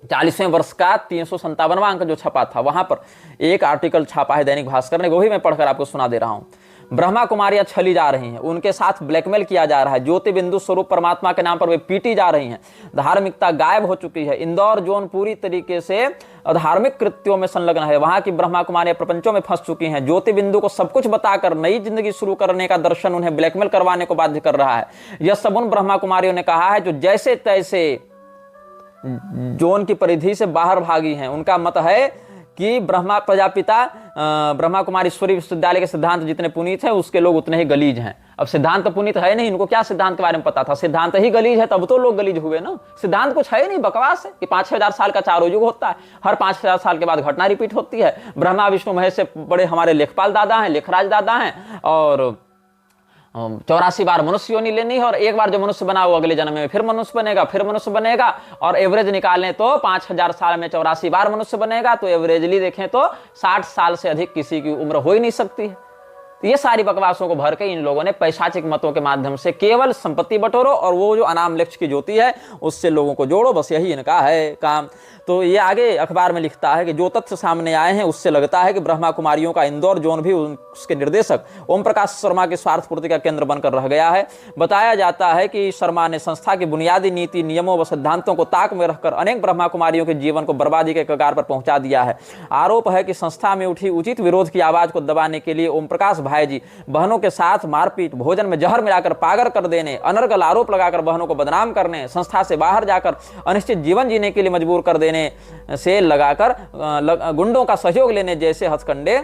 40वें वर्ष का 357वां अंक जो छपा था, वहां पर एक आर्टिकल छापा है दैनिक भास्कर ने, वो भी मैं पढ़कर आपको सुना दे रहा हूं। ब्रह्मा कुमारियां छली जा रही हैं, उनके साथ ब्लैकमेल किया जा रहा है, ज्योति बिंदु स्वरूप परमात्मा के नाम पर वे पीटी जा रही हैं, धार्मिकता गायब हो चुकी है। इंदौर जोन पूरी तरीके से अधार्मिक कृत्यों में संलग्न है। वहां की ब्रह्मा कुमारियां प्रपंचों में फंस चुकी हैं। ज्योति बिंदु को सब कुछ बताकर नई जिंदगी शुरू करने का दर्शन उन्हें ब्लैकमेल करवाने को बाध्य कर रहा है। यह सब उन ब्रह्मा कुमारियों ने कहा है जो जैसे तैसे जोन की परिधि से बाहर भागी हैं। उनका मत है कि ब्रह्मा प्रजापिता ब्रह्मा कुमारी ईश्वरी विश्वविद्यालय के सिद्धांत जितने पुनीत हैं उसके लोग उतने ही गलीज हैं। अब सिद्धांत तो पुनीत है नहीं, इनको क्या सिद्धांत के बारे में पता था? सिद्धांत ही गलीज है तब तो लोग गलीज हुए ना। सिद्धांत कुछ है नहीं, बकवास है कि 5-6 साल का चारों युग होता है, हर 5-6 साल के बाद घटना रिपीट होती है। ब्रह्मा विष्णु महेश से बड़े हमारे लेखपाल दादा हैं, लेखराज दादा हैं, और 84 बार मनुष्य योनि लेनी है, और एक बार जो मनुष्य बना वो अगले जन्म में फिर मनुष्य बनेगा, फिर मनुष्य बनेगा, और एवरेज निकालें तो 5000 साल में 84 बार मनुष्य बनेगा। तो एवरेजली देखें तो 60 साल से अधिक किसी की उम्र हो ही नहीं सकती है। तो ये सारी बकवासों को भर के इन लोगों ने पैशाचिक मतों के माध्यम से केवल संपत्ति बटोरो और वो जो अनाम लक्ष्य की ज्योति है उससे लोगों को जोड़ो, बस यही इनका है काम। तो ये आगे अखबार में लिखता है कि जो तथ्य सामने आए हैं उससे लगता है कि ब्रह्मा कुमारियों का इंदौर जोन भी उसके निर्देशक ओम प्रकाश शर्मा की स्वार्थ पूर्ति का केंद्र बनकर रह गया है। बताया जाता है कि शर्मा ने संस्था की बुनियादी नीति, नियमों व सिद्धांतों को ताक में रखकर अनेक ब्रह्मा कुमारियों के जीवन को बर्बादी के कगार पर पहुंचा दिया है। आरोप है कि संस्था में उठी उचित विरोध की आवाज को दबाने के लिए ओम प्रकाश भाई जी बहनों के साथ मारपीट, भोजन में जहर मिलाकर पागल कर देने, अनर्गल आरोप लगाकर बहनों को बदनाम करने, संस्था से बाहर जाकर अनिश्चित जीवन जीने के लिए मजबूर कर देने से लगाकर गुंडों का सहयोग लेने जैसे हथकंडे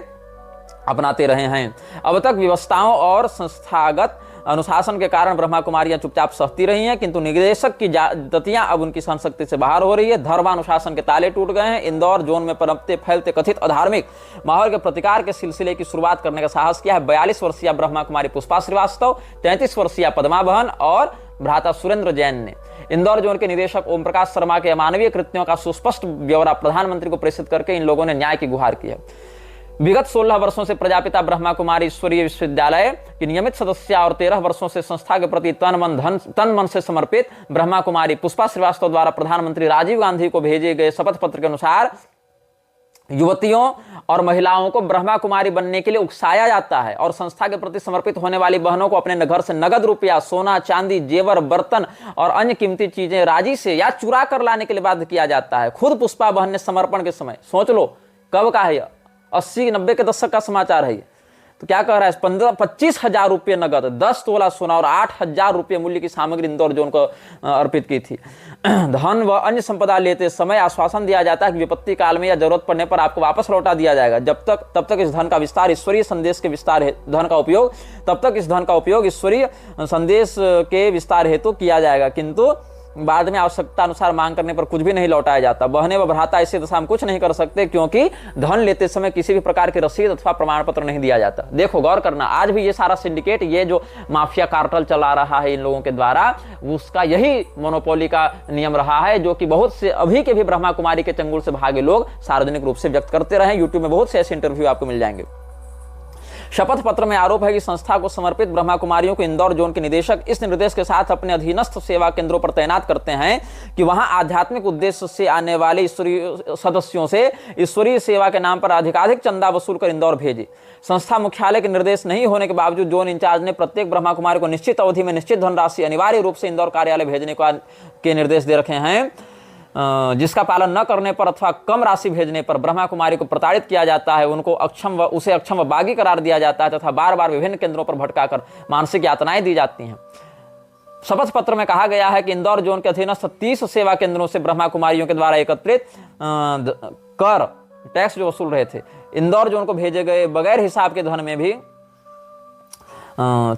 अपनाते रहे हैं। अब तक व्यवस्थाओं और संस्थागत अनुशासन के कारण ब्रह्मा कुमारियां चुपचाप सहती रही हैं, किंतु निदेशक की दतियां अब उनकी सहनशक्ति से बाहर हो रही है। धर्मानुशासन के ताले टूट गए हैं। इंदौर जोन में पनपते फैलते कथित अधार्मिक माहौल के प्रतिकार के सिलसिले की शुरुआत करने का साहस किया है 42 वर्षीय ब्रह्मा कुमारी पुष्पा श्रीवास्तव, 33 वर्षीय पद्मा बहन और भ्राता सुरेंद्र जैन ने। इंदौर जोन के निदेशक ओम प्रकाश शर्मा के अमानवीय कृत्यों का सुस्पष्ट ब्यौरा प्रधानमंत्री को प्रेषित करके इन लोगों ने न्याय की गुहार की है। विगत 16 वर्षों से प्रजापिता ब्रह्मा कुमारी ईश्वरीय विश्वविद्यालय की नियमित सदस्य और 13 वर्षों से संस्था के प्रति तन मन से समर्पित ब्रह्मा कुमारी पुष्पा श्रीवास्तव द्वारा प्रधानमंत्री राजीव गांधी को भेजे गए शपथ पत्र के अनुसार युवतियों और महिलाओं को ब्रह्मा कुमारी बनने के लिए उकसाया जाता है और संस्था के प्रति समर्पित होने वाली बहनों को अपने घर से नगद रुपया, सोना, चांदी, जेवर, बर्तन और अन्य कीमती चीजें राजी से या चुरा कर लाने के लिए बाध्य किया जाता है। खुद पुष्पा बहन ने समर्पण के समय, सोच लो कब का है, 80-90 के दशक का समाचार है ये, तो क्या कह रहा है, 15-25 हजार रुपये नगद, 10 तोला सोना और 8,000 रुपये मूल्य की सामग्री इंदौर जोन को अर्पित की थी। धन व अन्य संपदा लेते समय आश्वासन दिया जाता है कि विपत्ति काल में या जरूरत पड़ने पर आपको वापस लौटा दिया जाएगा। तब तक इस धन का विस्तार ईश्वरीय संदेश के विस्तार तब तक इस धन का उपयोग ईश्वरीय संदेश के विस्तार हेतु किया जाएगा, किंतु बाद में आवश्यकता अनुसार मांग करने पर कुछ भी नहीं लौटाया जाता। बहने व भ्राता ऐसी दशा में कुछ नहीं कर सकते, क्योंकि धन लेते समय किसी भी प्रकार की रसीद अथवा प्रमाण पत्र नहीं दिया जाता। देखो गौर करना, आज भी ये सारा सिंडिकेट, ये जो माफिया कार्टल चला रहा है इन लोगों के द्वारा, उसका यही मोनोपोली का नियम रहा है, जो कि बहुत से अभी के भी ब्रह्मा कुमारी के चंगुल से भागे लोग सार्वजनिक रूप से व्यक्त करते रहे। यूट्यूब में बहुत से ऐसे इंटरव्यू आपको मिल जाएंगे। शपथ पत्र में आरोप है कि संस्था को समर्पित ब्रह्मा कुमारियों को इंदौर जोन के निदेशक इस निर्देश के साथ अपने अधीनस्थ सेवा केंद्रों पर तैनात करते हैं कि वहां आध्यात्मिक उद्देश्य से आने वाले ईश्वरीय सदस्यों से ईश्वरीय सेवा के नाम पर अधिकाधिक चंदा वसूल कर इंदौर भेजे। संस्था मुख्यालय के निर्देश नहीं होने के बावजूद जोन इंचार्ज ने प्रत्येक ब्रह्मा कुमारी को निश्चित अवधि में निश्चित धनराशि अनिवार्य रूप से इंदौर कार्यालय भेजने के निर्देश दे रखे हैं, जिसका पालन न करने पर अथवा कम राशि भेजने पर ब्रह्मा कुमारी को प्रताड़ित किया जाता है, उसे अक्षम व बागी करार दिया जाता है तथा बार बार विभिन्न केंद्रों पर भटकाकर मानसिक यातनाएं दी जाती हैं। शपथ पत्र में कहा गया है कि इंदौर जोन के अधीनस्थ 30 सेवा केंद्रों से ब्रह्मा कुमारियों के द्वारा एकत्रित कर टैक्स जो वसूल रहे थे, इंदौर जोन को भेजे गए बगैर हिसाब के धन में भी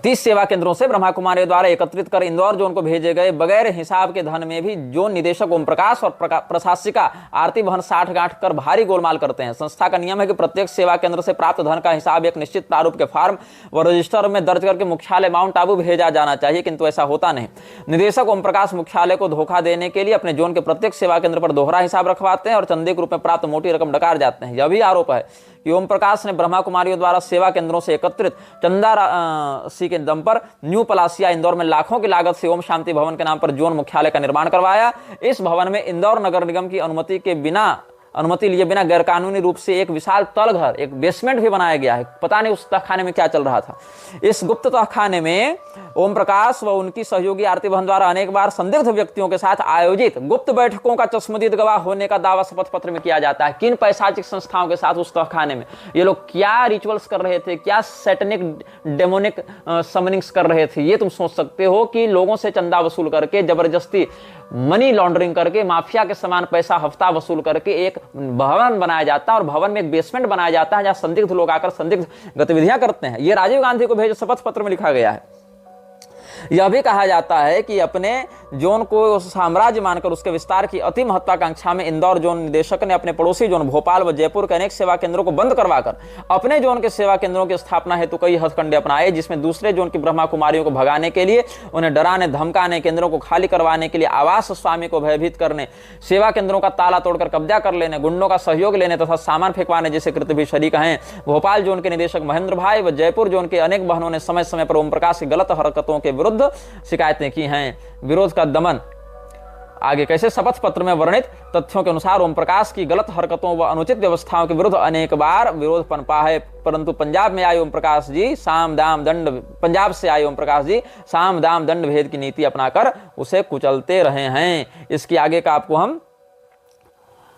30 सेवा केंद्रों से ब्रह्मा कुमारी द्वारा एकत्रित कर इंदौर जोन को भेजे गए बगैर हिसाब के धन में भी जोन निदेशक ओम प्रकाश और प्रशासिका आरती बहन 60 गांठ कर भारी गोलमाल करते हैं। संस्था का नियम है कि प्रत्येक सेवा केंद्र से प्राप्त धन का हिसाब एक निश्चित प्रारूप के फॉर्म व रजिस्टर में दर्ज करके मुख्यालय माउंट आबू भेजा जाना चाहिए, किंतु ऐसा होता नहीं। निदेशक ओम प्रकाश मुख्यालय को धोखा देने के लिए अपने जोन के प्रत्येक सेवा केंद्र पर दोहरा हिसाब रखवाते हैं और चंदे के रूप में प्राप्त मोटी रकम डकार जाते हैं। यह भी आरोप है कि ओम प्रकाश ने ब्रह्मा कुमारियों द्वारा सेवा केंद्रों से एकत्रित चंदा राशि के दम पर न्यू पलासिया इंदौर में लाखों की लागत से ओम शांति भवन के नाम पर जोन मुख्यालय का निर्माण करवाया। इस भवन में इंदौर नगर निगम की अनुमति लिए बिना गैरकानूनी रूप से एक विशाल तलघर, एक बेसमेंट भी बनाया गया है। पता नहीं उस तहखाने में क्या चल रहा था। इस गुप्त तहखाने में ओम प्रकाश व उनकी सहयोगी आरती बहन द्वारा अनेक बार संदिग्ध व्यक्तियों के साथ आयोजित गुप्त बैठकों का चश्मदीद गवाह होने का दावा शपथ पत्र में किया जाता है। किन पैशाचिक संस्थाओं के साथ उस तहखाने में ये लोग क्या रिचुअल्स कर रहे थे, क्या सैटनिक डेमोनिक समनिंग्स कर रहे थे, ये तुम सोच सकते हो कि लोगों से चंदा वसूल करके, जबरदस्ती मनी लॉन्ड्रिंग करके, माफिया के समान पैसा हफ्ता वसूल करके एक भवन बनाया जाता है और भवन में एक बेसमेंट बनाया जाता है जहां संदिग्ध लोग आकर संदिग्ध गतिविधियां करते हैं। यह राजीव गांधी को भेजे शपथ पत्र में लिखा गया है। यह भी कहा जाता है कि अपने जोन को साम्राज्य मानकर उसके विस्तार की अति महत्वाकांक्षा में इंदौर जोन निदेशक ने अपने पड़ोसी जोन भोपाल व जयपुर के अनेक सेवा केंद्रों को बंद करवाकर अपने जोन के सेवा केंद्रों की स्थापना हेतु कई हथकंडे अपनाए, जिसमें दूसरे जोन की ब्रह्मा कुमारियों को भगाने के लिए, उन्हें डराने धमकाने, केंद्रों को खाली करवाने के लिए, आवास स्वामी को भयभीत करने, सेवा केंद्रों का ताला तोड़कर कब्जा कर लेने, गुंडों का सहयोग लेने तथा सामान फेंकवाने जैसे कृत्य भी शरीक हैं। भोपाल जोन के निदेशक महेंद्र भाई व जयपुर जोन के अनेक बहनों ने समय समय पर ओम प्रकाश की गलत हरकतों के विरुद्ध शिकायतें की हैं। विरोध का दमन आगे कैसे, शपथ पत्र में वर्णित तथ्यों के अनुसार ओम प्रकाश की गलत हरकतों व अनुचित व्यवस्थाओं के विरुद्ध अनेक बार विरोध पनपा है, परंतु पंजाब से आए ओम प्रकाश जी साम दाम दंड भेद की नीति अपनाकर उसे कुचलते रहे हैं। इसकी आगे का आपको हम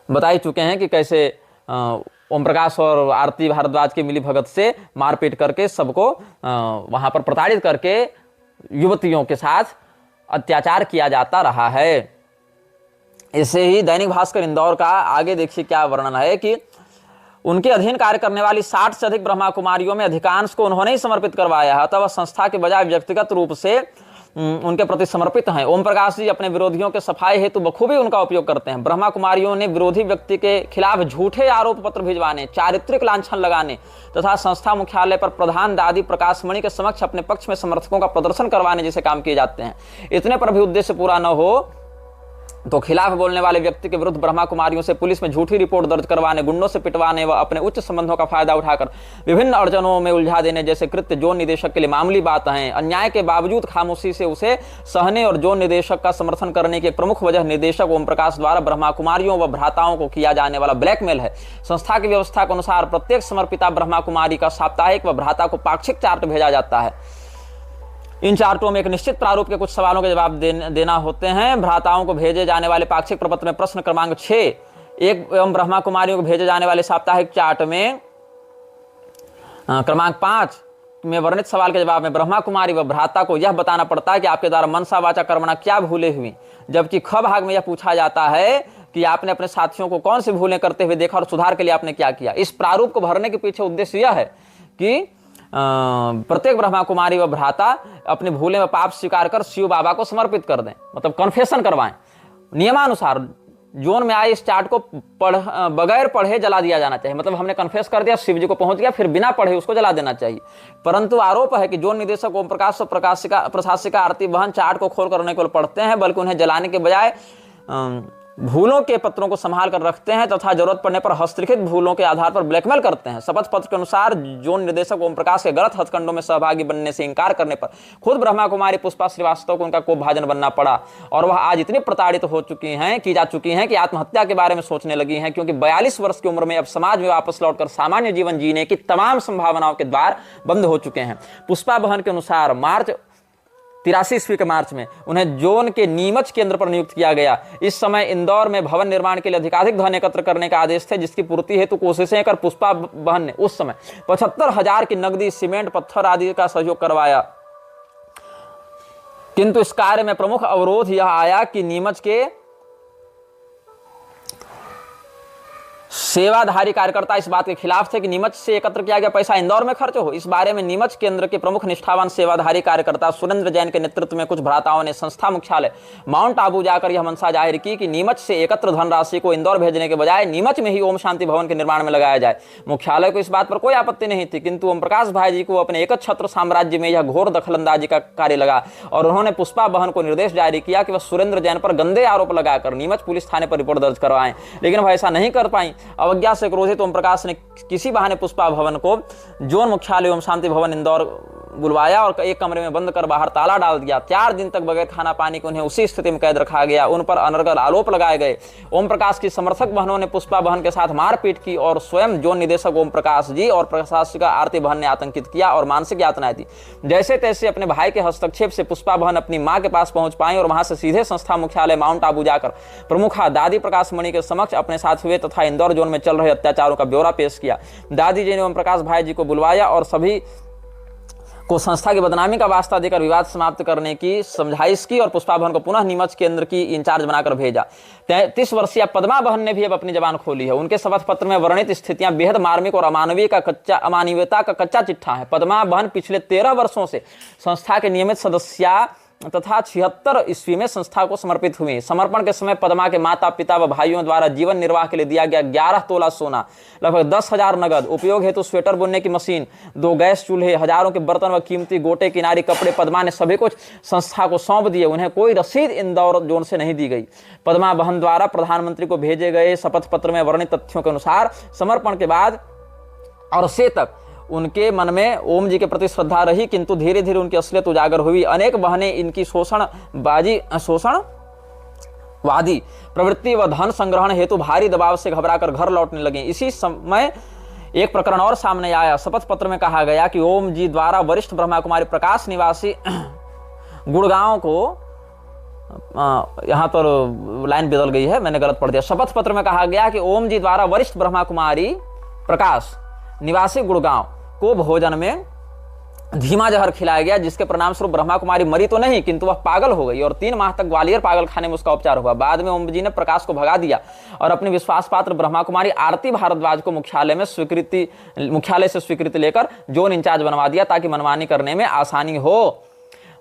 बता ही चुके हैं कि कैसे ओम प्रकाश और आरती भारद्वाज की मिली भगत से मारपीट करके सबको वहां पर प्रताड़ित करके युवतियों के साथ अत्याचार किया जाता रहा है। इसे ही दैनिक भास्कर इंदौर का आगे देखिए क्या वर्णन है कि उनके अधीन कार्य करने वाली 60 से अधिक ब्रह्मा कुमारियों में अधिकांश को उन्होंने ही समर्पित करवाया है, अतः संस्था के बजाय व्यक्तिगत रूप से उनके प्रति समर्पित हैं। ओम प्रकाश जी अपने विरोधियों के सफाई हेतु बखूबी उनका उपयोग करते हैं। ब्रह्मा कुमारियों ने विरोधी व्यक्ति के खिलाफ झूठे आरोप पत्र भिजवाने, चारित्रिक लांछन लगाने तथा संस्था मुख्यालय पर प्रधान दादी प्रकाशमणि के समक्ष अपने पक्ष में समर्थकों का प्रदर्शन करवाने जैसे काम किए जाते हैं। इतने पर भी उद्देश्य पूरा न हो तो खिलाफ बोलने वाले व्यक्ति के विरुद्ध ब्रह्मा कुमारियों से पुलिस में झूठी रिपोर्ट दर्ज करवाने, गुंडों से पिटवाने व अपने उच्च संबंधों का फायदा उठाकर विभिन्न अड़चनों में उलझा देने जैसे कृत्य जोन निदेशक के लिए मामूली बात है। अन्याय के बावजूद खामोशी से उसे सहने और जोन निदेशक का समर्थन करने की एक प्रमुख वजह निदेशक ओम प्रकाश द्वारा ब्रह्मा कुमारियों व भ्राताओं को किया जाने वाला ब्लैकमेल है। संस्था की व्यवस्था के अनुसार प्रत्येक समर्पिता ब्रह्मा कुमारी का साप्ताहिक व भ्राता को पाक्षिक चार्ट भेजा जाता है। इन चार्टों में एक निश्चित प्रारूप के कुछ सवालों के जवाब देना होते हैं। भ्राताओं को भेजे जाने वाले पाक्षिक प्रपत्र में प्रश्न क्रमांक 6 एवं ब्रह्मा कुमारियों को भेजे जाने वाले साप्ताहिक चार्ट में क्रमांक 5 में वर्णित सवाल के जवाब में ब्रह्मा कुमारी व भ्राता को यह बताना पड़ता है कि आपके द्वारा मनसा वाचा कर्मणा क्या भूले हुई, जबकि ख भाग में यह पूछा जाता है कि आपने अपने साथियों को कौन सी भूलें करते हुए देखा और सुधार के लिए आपने क्या किया। इस प्रारूप को भरने के पीछे उद्देश्य यह है कि प्रत्येक ब्रह्मा कुमारी व भ्राता अपनी भूलें व पाप स्वीकार कर शिव बाबा को समर्पित कर दें, मतलब कन्फेशन करवाएं। नियमानुसार जोन में आए इस चार्ट को बगैर पढ़े जला दिया जाना चाहिए। मतलब हमने कन्फेस कर दिया, शिव जी को पहुंच गया, फिर बिना पढ़े उसको जला देना चाहिए। परंतु आरोप है कि जोन निदेशक ओम प्रकाश और प्रशासिका आरती बहन चार्ट को खोल कर केवल पढ़ते हैं, बल्कि उन्हें जलाने के बजाय भूलों के पत्रों को संभाल कर रखते हैं तथा जरूरत पड़ने पर हस्तलिखित भूलों के आधार पर ब्लैकमेल करते हैं। शपथ पत्र के अनुसार जोन निर्देशक ओम प्रकाश के गलत हथकंडों में सहभागी बनने से इंकार करने पर खुद ब्रह्मा कुमारी पुष्पा श्रीवास्तव को उनका कोपभाजन बनना पड़ा और वह आज इतनी प्रताड़ित हो चुकी हैं कि आत्महत्या के बारे में सोचने लगी हैं, क्योंकि 42 वर्ष की उम्र में अब समाज में वापस लौटकर सामान्य जीवन जीने की तमाम संभावनाओं के द्वार बंद हो चुके हैं। पुष्पा बहन के अनुसार मार्च 83 ईस्वी के मार्च में उन्हें जोन के नीमच केंद्र पर नियुक्त किया गया। इस समय इंदौर में भवन निर्माण के लिए अधिकाधिक धन एकत्र करने का आदेश थे, जिसकी पूर्ति हेतु कोशिशें कर पुष्पा बहन ने उस समय 75,000 की नकदी, सीमेंट, पत्थर आदि का सहयोग करवाया। किंतु इस कार्य में प्रमुख अवरोध यह आया कि नीमच के सेवाधारी कार्यकर्ता इस बात के खिलाफ थे कि नीमच से एकत्र किया गया पैसा इंदौर में खर्च हो। इस बारे में नीमच केंद्र के प्रमुख निष्ठावान सेवाधारी कार्यकर्ता सुरेंद्र जैन के नेतृत्व में कुछ भ्राताओं ने संस्था मुख्यालय माउंट आबू जाकर यह मंशा जाहिर की कि नीमच से एकत्र धनराशि को इंदौर भेजने के बजाय नीमच में ही ओम शांति भवन के निर्माण में लगाया जाए। मुख्यालय को इस बात पर कोई आपत्ति नहीं थी, किंतु ओम प्रकाश भाई जी को अपने एक छत्र साम्राज्य में यह घोर दखलंदाजी का कार्य लगा और उन्होंने पुष्पा बहन को निर्देश जारी किया कि वह सुरेंद्र जैन पर गंदे आरोप लगाकर नीमच पुलिस थाने पर रिपोर्ट दर्ज करवाएं, लेकिन वह ऐसा नहीं कर पाई। अवज्ञा से क्रोधित ओम प्रकाश ने किसी बहाने पुष्पा भवन को जोन मुख्यालय ओम शांति भवन इंदौर बुलवाया और एक कमरे में बंद कर बाहर ताला डाल दिया। 4 दिन तक बगैर खाना पानी के उन्हें उसी स्थिति में कैद रखा गया। उन पर अनर्गल आरोप लगाए गए। ओम प्रकाश की समर्थक बहनों ने पुष्पा बहन के साथ मारपीट की और स्वयं जोन निदेशक ओम प्रकाश जी और प्रशासिका आरती बहन ने आतंकित किया और मानसिक यातनाएं दी। जैसे तैसे अपने भाई के हस्तक्षेप से पुष्पा बहन अपनी मां के पास पहुंच पाई और वहां से सीधे संस्था मुख्यालय माउंट आबू जाकर प्रमुखा दादी प्रकाश मणि के समक्ष अपने साथ हुए तथा इंदौर जोन में चल रहे अत्याचारों का ब्यौरा पेश किया। दादी जी ने ओम प्रकाश भाई जी को बुलवाया और सभी को संस्था की बदनामी का वास्ता देकर विवाद समाप्त करने की समझाइश की और पुष्पा बहन को पुनः नीमच केंद्र की इंचार्ज बनाकर भेजा। 33 वर्षीय पद्मा बहन ने भी अब अपनी जबान खोली है। उनके शपथ पत्र में वर्णित स्थितियां बेहद मार्मिक और अमानवीयता का कच्चा चिट्ठा है। पद्मा बहन पिछले 13 वर्षों से संस्था के नियमित सदस्य तथा 76 ईस्वी में संस्था को समर्पित हुई। समर्पण के समय पद्मा के माता पिता व भाइयों द्वारा जीवन निर्वाह के लिए दिया गया 11 तोला सोना, लगभग 10,000 नगद, उपयोग हेतु स्वेटर बुनने की मशीन, 2 गैस चूल्हे, हजारों के बर्तन व कीमती गोटे किनारी कपड़े पद्मा ने सभी कुछ संस्था को सौंप दिए। उन्हें कोई रसीद इंदौर जोन से नहीं दी गई। पद्मा बहन द्वारा प्रधानमंत्री को भेजे गए शपथ पत्र में वर्णित तथ्यों के अनुसार समर्पण के बाद और से तक उनके मन में ओम जी के प्रति श्रद्धा रही, किंतु धीरे धीरे उनकी असलियत उजागर हुई। अनेक बहनें इनकी शोषणवादी प्रवृत्ति व धन संग्रहण हेतु भारी दबाव से घबराकर घर लौटने लगी। इसी समय एक प्रकरण और सामने आया। शपथ पत्र में कहा गया कि ओम जी द्वारा वरिष्ठ ब्रह्मा कुमारी प्रकाश निवासी गुड़गांव को, यहां पर लाइन बदल गई है, मैंने गलत पढ़ दिया। शपथ पत्र में कहा गया कि ओम जी द्वारा वरिष्ठ ब्रह्मा कुमारी प्रकाश निवासी गुड़गांव को भोजन में धीमा जहर खिलाया गया, जिसके परिणाम स्वरूप ब्रह्मा कुमारी मरी तो नहीं किंतु वह पागल हो गई और 3 माह तक ग्वालियर पागल खाने में उसका उपचार हुआ। बाद में ओम जी ने प्रकाश को भगा दिया और अपनी विश्वास पात्र ब्रह्मा कुमारी आरती भारद्वाज को मुख्यालय से स्वीकृति लेकर जोन इंचार्ज बनवा दिया ताकि मनमानी करने में आसानी हो।